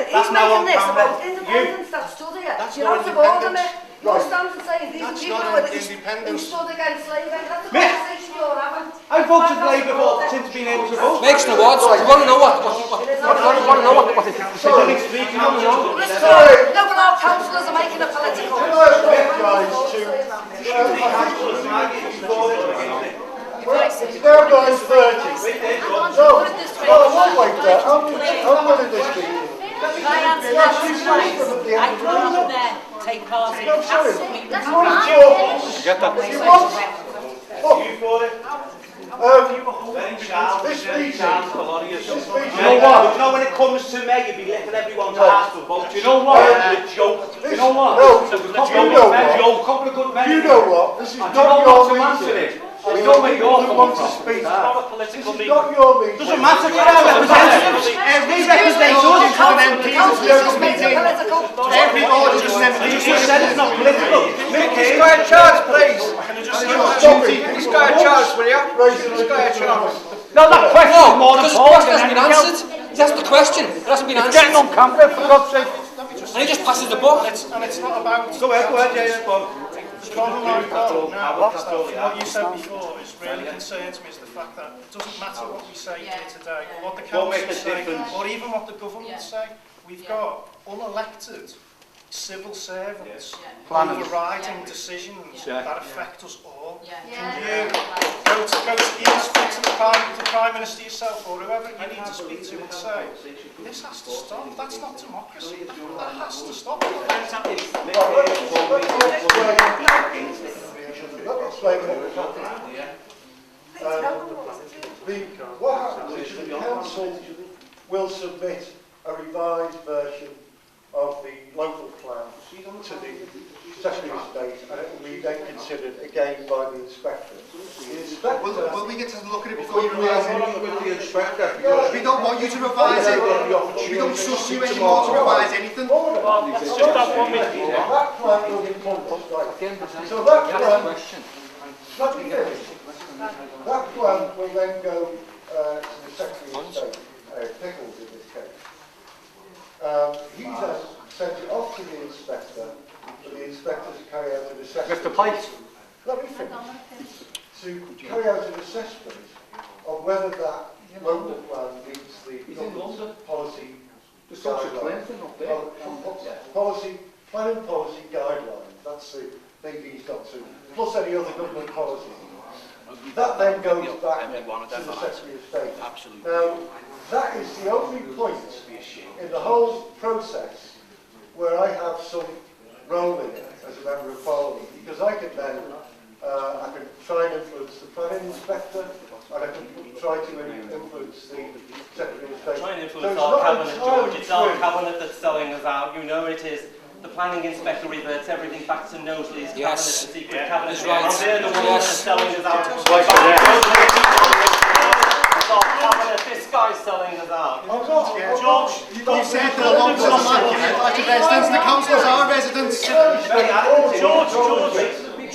He's making this about independence that stood here. You're out of order, mate. You're standing saying these are people who stood against slavery. That's the conversation you're having. I voted Labour since being able to vote. Makes no odds. You want to know what it is. Sorry. No, but our councillors are making a political. Can I apologise to... It's now 9:30. No, I won't wait there. I'm winning this meeting. I come up there, take part in it. Get that. You want? You for it? This meeting, You know what? You know, when it comes to me, you'd be licking everyone's ass for votes. Do you know what? It's a joke. You know what? No, couple of good men. you know what? This is And not you know your what to answer meeting. it. We don't make your want to speak. This is not your meeting. Doesn't matter, you're our representatives. Every representative to an MP is this meeting. Every audience member. You just said it's not political. This guy in charge, please. This guy in charge, will you? This guy in charge. No, that question is more because the important question than hasn't been anything answered. else. He's asked the question. It hasn't been It's answered. getting uncomfortable, for God's sake. And he just passes the buck. And it's not about... Go ahead, yeah, go on. The problem I've got now, what you said before, is really concerns me is the fact that it doesn't matter what we say here today, or what the council say, or even what the government say. We've got unelected civil servants overriding decisions that affect us all. Can you go to the Prime Minister yourself or whoever you need to speak to and say, this has to stop, that's not democracy, that has to stop. Let me explain what was happening. What happens is the council will submit a revised version of the local plan to the Secretary of State, and it will be then considered again by the inspector. The inspector Will we get to look at it before you revise it? with the inspector. We don't want you to revise it. We don't trust you anymore to revise anything. It's just that 1 minute. That plan will be published, right? So that plan, let me finish. That plan will then go to the Secretary of State, Pickles in this case. He then sent it off to the inspector for the inspector to carry out an assessment. Mr. Place. Let me finish. To carry out an assessment of whether that local plan meets the government's policy planning policy guidelines. That's the thing he's got to, plus any other government policies. That then goes back to the Secretary of State. Now, that is the only point in the whole process where I have some role in it as a member of Parliament, because I can then I can try and influence the planning inspector, and I can try to influence the Secretary of State. Try and influence our cabinet, George. It's our cabinet that's selling us out. You know it is. The planning inspector reverts everything back to Knowsley's cabinet, the secret cabinet. That's right. And they're the ones that are selling us out. This guy's selling us out. George, You said that a lot of them like residents, the councillors are residents. George,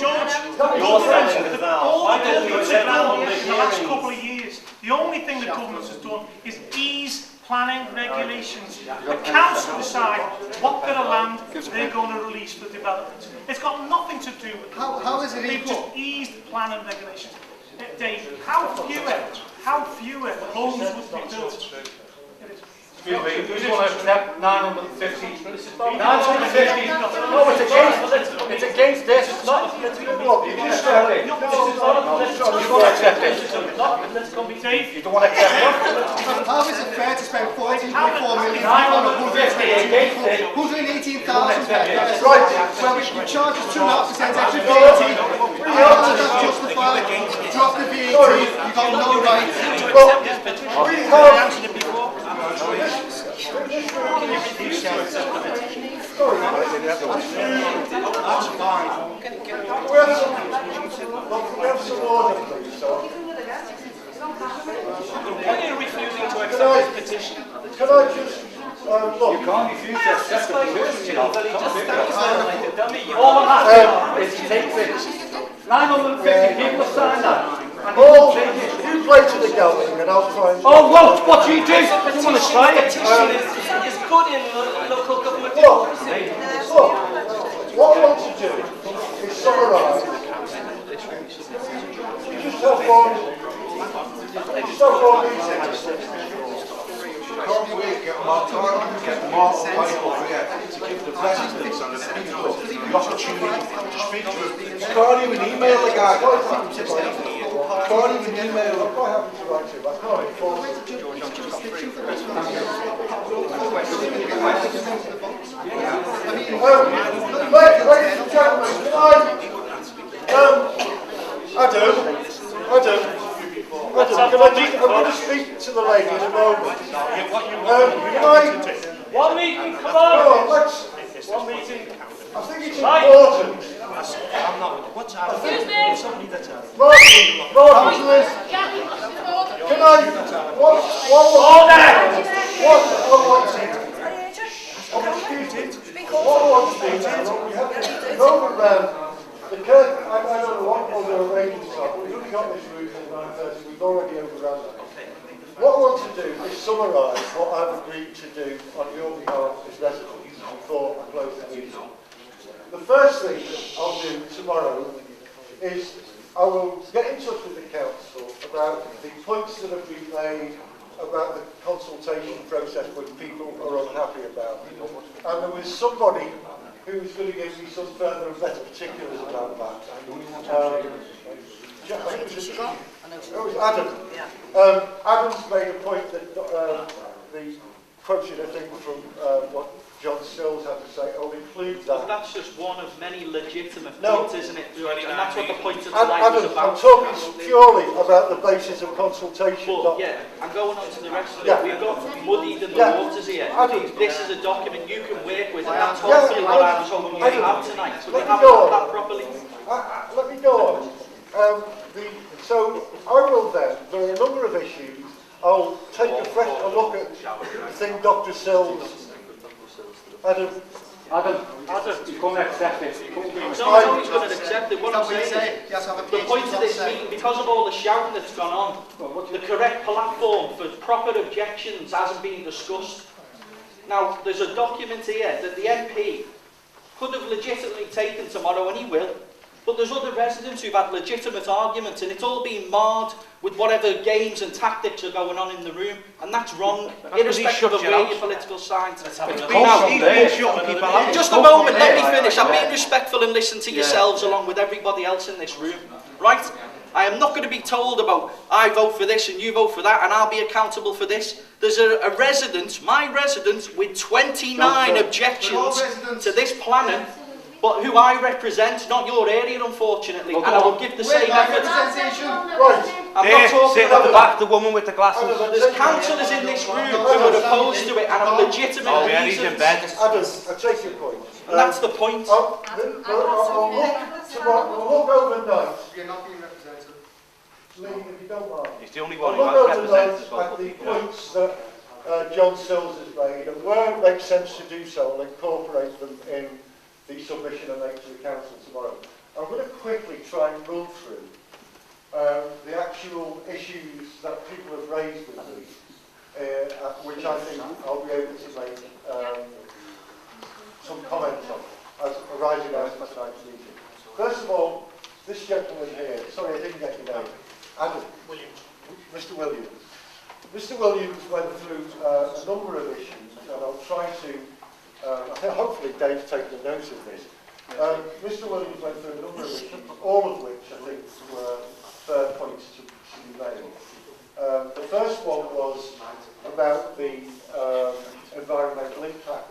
You're selling us out. all Why the don't you government's sit down done on the in the last hearings? couple of years, the only thing the government has done is ease planning regulations. The council decide what bit of land they're going to release for development. It's got nothing to do with How is it They've equal? just eased planning regulations. Dave, how fewer homes would be built? Excuse me, you just want to accept 950. 950. No, it's against this. It's not. You just said it. You don't accept it. You don't want to accept it. How is it fair to spend 14.4 million on 118,000 hectares? Right. Well, we charge us 2.5% extra VAT. How does that justify? Drop the VAT. You've got no right. We have we have some order, please. Why are you refusing to accept this petition? Can I just look? You can't refuse to accept the petition. All All I'm asking is he takes it. 950 people have signed that. Paul, you play to the gallery and I'll try and... Oh, what do you do? You want to try it? It's good in local government. Look, what I want to do is summarise. You just have one meeting. Can't we get more people here to give the residents and the people the opportunity to speak to them? You can't even email the guy. Can't even email him. I'm quite happy to write to him. I can't enforce it. Ladies and gentlemen, I do. Councillors, can I, what I don't know what other arrangements are, but we've only got this route at 9:30, we've already overrun that. What I want to do is summarise what I've agreed to do on your behalf as residents before I close the meeting. The first thing that I'll do tomorrow is I will get in touch with the council about the points that have been made about the consultation process which people are unhappy about. And there was somebody who was going to give me some further and better particulars about that. It was Adam. Adam's made a point that the quoted, I think, from what John Stills had to say. I'll include that. But that's just one of many legitimate points, isn't it? And that's what the point of tonight Adam, was about. I'm talking purely about the basis of consultation. But, yeah, I'm going on to the rest of it. We've got muddied in the waters here. This is a document you can work with, and that's hopefully what I was hoping you would have tonight. So we haven't done that properly. Let me go on. So I will then, there are a number of issues. I'll take a look at the thing Dr. Sills. Adam, he's going to accept it. No, he's going to accept it. What I'm saying is, the point of this meeting, because of all the shouting that's gone on, the correct platform for proper objections hasn't been discussed. Now, there's a document here that the MP could have legitimately taken tomorrow, and he will. But there's other residents who've had legitimate arguments, and it's all been marred with whatever games and tactics are going on in the room, and that's wrong, irrespective of where your political science is. Just a moment, let me finish. I'm being respectful and listen to yourselves along with everybody else in this room, right? I am not going to be told about, I vote for this and you vote for that, and I'll be accountable for this. There's a resident, my resident, with 29 objections to this planning, but who I represent, not your area, unfortunately, and I will give the same effort. I'm not talking about the back, the woman with the glasses. There's councillors in this room who are opposed to it and have legitimate reasons. Adam, I take your point. And that's the point. I'll look overnight. You're not being represented. Lee, if you don't mind. He's the only one who has represented. At the points that John Sills has made, and where it makes sense to do so, I'll incorporate them in the submission I make to the council tomorrow. I'm going to quickly try and run through the actual issues that people have raised with me, which I think I'll be able to make some comments on as arising out of tonight's meeting. First of all, this gentleman here, sorry I didn't get your name, Adam. Williams. Mr. Williams. Mr. Williams went through a number of issues, and I'll try to hopefully Dave's taken note of this. Mr. Williams went through a number of issues, all of which I think were fair points to be made. The first one was about the environmental impact.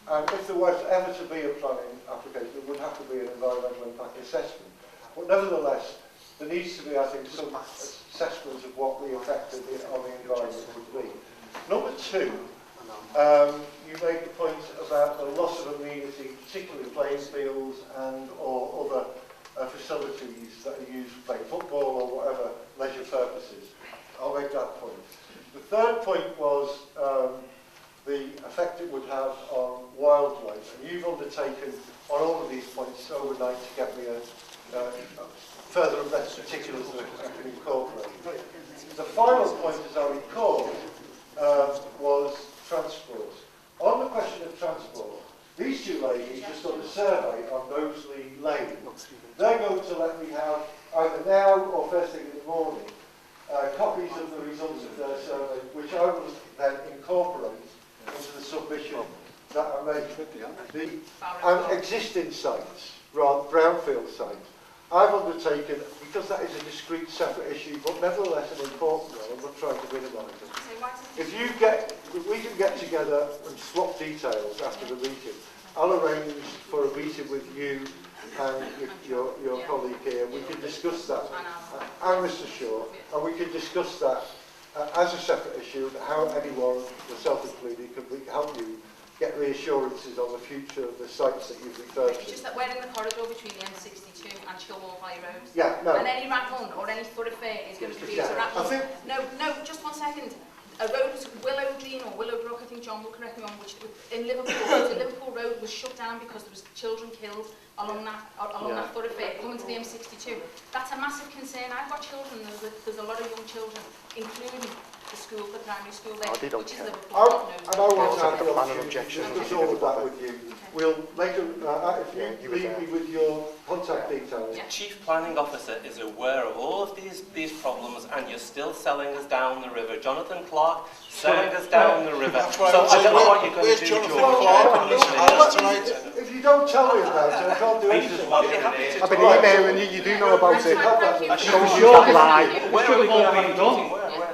And if there was ever to be a planning application, there would have to be an environmental impact assessment. But nevertheless, there needs to be, I think, some assessment of what the effect on the environment would be. Number two, you made the point about the loss of amenity, particularly playing fields and or other facilities that are used for playing football or whatever leisure purposes. I'll make that point. The third point was the effect it would have on wildlife. And you've undertaken on all of these points overnight to get me a further and better particulars that I can incorporate. The final point, as I recall, was transport. On the question of transport, these two ladies just done a survey on Knowsley Lane. They're going to let me have, either now or first thing in the morning, copies of the results of their survey, which I will then incorporate into the submission that I make. And existing sites, brownfield sites, I've undertaken, because that is a discrete separate issue, but nevertheless an important one, I'm not trying to minimise it. If we can get together and swap details after the meeting, I'll arrange for a meeting with you and your colleague here. We can discuss that, and Mr. Shaw, and we can discuss that as a separate issue, how anyone, yourself included, could help you get reassurances on the future of the sites that you've referred It's to. just that we're in the corridor between the M62 and Chilwell Valley Road. Yeah, no. And any rattling or any thoroughfare is going to be Yeah, a rattle. I think- No, just 1 second. A road was Willow Green or Willowbrook, I think John will correct me on, which in Liverpool, the Liverpool Road was shut down because there was children killed along that thoroughfare coming to the M62. That's a massive concern. I've got children. There's a lot of young children, including the school, the primary school there, which is Liverpool. And I want to have the opportunity to discuss all of that with you. We'll later, if you leave me with your contact details. The Chief Planning Officer is aware of all of these problems, and you're still selling us down the river. Jonathan Clark selling us down the river. So I don't know what you're going to do, George. If you don't tell me about it, I can't do anything. I've been emailing you, you do know about it. So it's your lie. It should have all been done.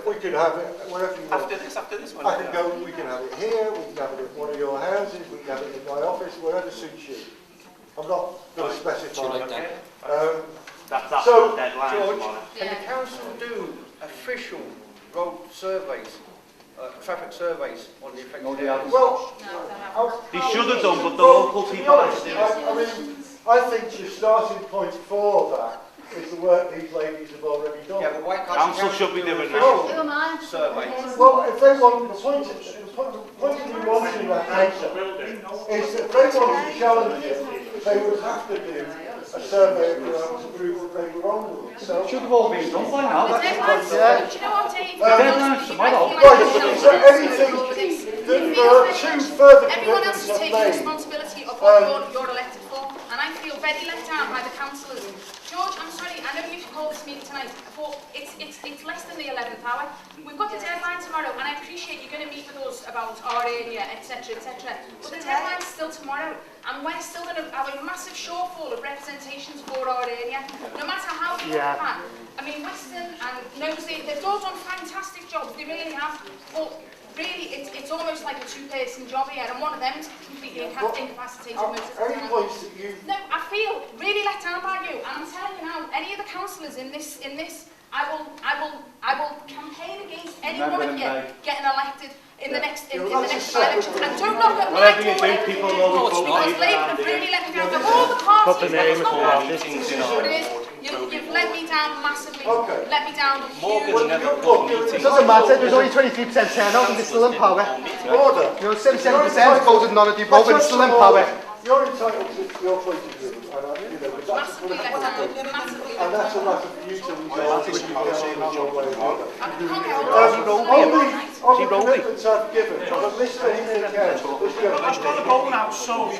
We can have it wherever you want. After this one. I can go, we can have it here, we can have it at one of your houses, we can have it in my office, wherever suits you. I'm not going to specify. That's so, the deadline. George, can the council do official road surveys, traffic surveys on the affected areas? Well, they should have done, but the local people I mean, I think the starting point for that is the work these ladies have already done. Yeah, but why can't Council should be doing that. Surveys. Well, if they want, the point of me wanting that answer is that if they want to challenge it, they would have to do a survey to prove that they were wrong with it. So, it should have all been done by now. The deadline's, do you know what, Dave? The deadline's tomorrow. Right, is there anything, there are two further Everyone else commitments is I've taking made. responsibility of what you're elected for, and I feel very let down by the councillors. George, I'm sorry, I know you've called this meeting tonight, but it's less than the 11th hour. We've got the deadline tomorrow, and I appreciate you're going to meet with us about our area, etc., etc. But the deadline's still tomorrow, and we're still going to have a massive shortfall of representations for our area. No matter how we look at that. I mean, Weston and Knowsley, they've all done fantastic jobs, they really have. But really, it's almost like a two-person job here, and one of them's completely incapacitated most of the time. No, I feel really let down by you, and I'm telling you now, any of the councillors in this, I will campaign against any one of you getting elected in the next election. And don't knock at my door people know because Labour have really let me down. Of all the parties, it's not what it is. You've let me down massively. Let me down hugely. It doesn't matter, there's only 23% turnout and they're still in power. Order. You know, 77% voted none of the above and still in power. You're entitled to your point of view, and that's Massively let down. Massively and that's a matter for you to resolve if you don't your way of order. On the commitments I've given, I've missed anything else. I've got to go now, so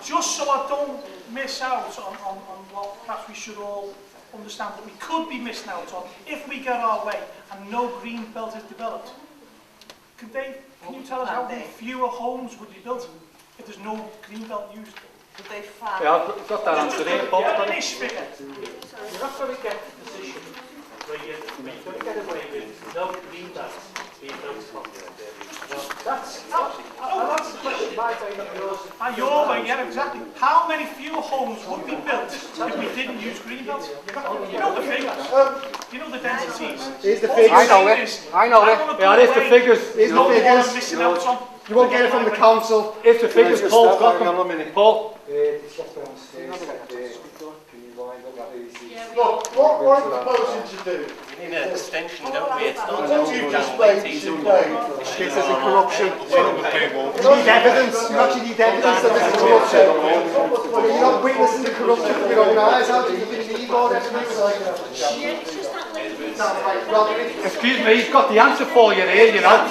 just so I don't miss out on what perhaps we should all understand that we could be missing out on if we get our way and no green belt is developed. Can you tell us how many fewer homes would be built if there's no green belt used? Would they find? Yeah, I've got that answer there. An ish figure. You're not going to get the position where you're going to get away with no green belt being built. That's the question, my way, not yours. Your way, yeah, exactly. How many fewer homes would be built if we didn't use greenbelt? You know the figures. You know the densities. Here's the figures. I know it. I know it. Yeah, there's the figures. Here's the figures. You won't get it from the council. It's the figures. Paul's got them. Paul. Look, what I'm proposing to do. We need an extension, don't we? It's not you explained today. This is a corruption. You need evidence. You actually need evidence that this is corruption. You're not witnessing the corruption with your own eyes. How do you believe all evidence? Excuse me, he's got the answer for you there, you know.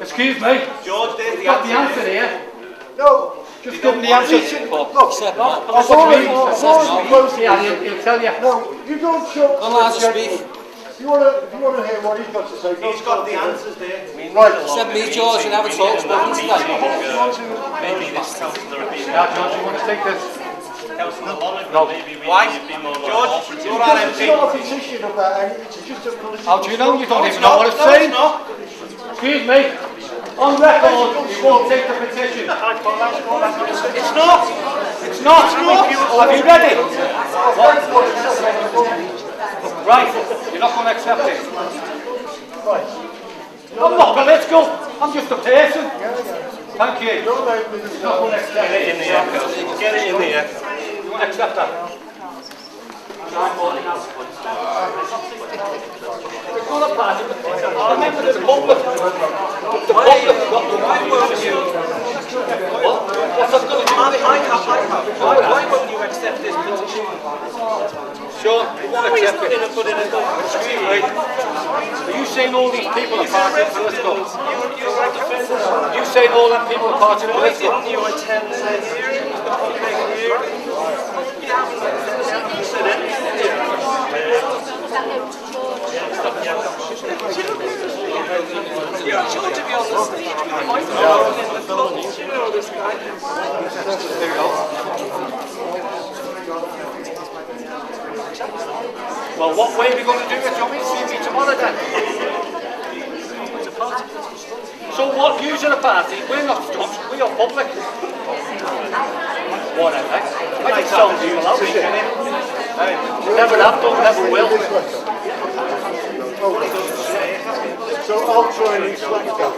Excuse me. George, there's the answer here. No. Just give him the answer. Look, I've already proposed here, he'll tell you. No, you don't show. I'm allowed to speak. If you want to hear what he's got to say, he's got the answers there. Right. Said me, George, and haven't talked about it today. Maybe this councillor would be Yeah, George, you want to take this? Councillor Holland, no. maybe we need to be more George, you're It's not a petition about anything, it's just a political... How do you know? You don't even know what it's saying. Excuse me. On record, you won't take the petition. It's not. It's not. Have you read it? Right. You're not going to accept it. Right. I'm not. Let's go. I'm just a person. Thank you. Your name is... Get it in the echo. Get it in the echo. You want to accept that? It's not a party. I remember the public. Why won't you? What's that going to do? Why won't you accept this petition? Sean, you won't accept it. Right. Are you saying all these people are part of political? You saying all them people are part of Why political? didn't you attend the hearing, the public hearing? You haven't said anything here. You're in charge of your stage. You know this guy. There you go. Well, what way are we going to do it? Do you want me to see me tomorrow then? So what, using a party, we're not stopped, we are public. Whatever. I can sound you out. Never have done, never will. So I'll try and explain that.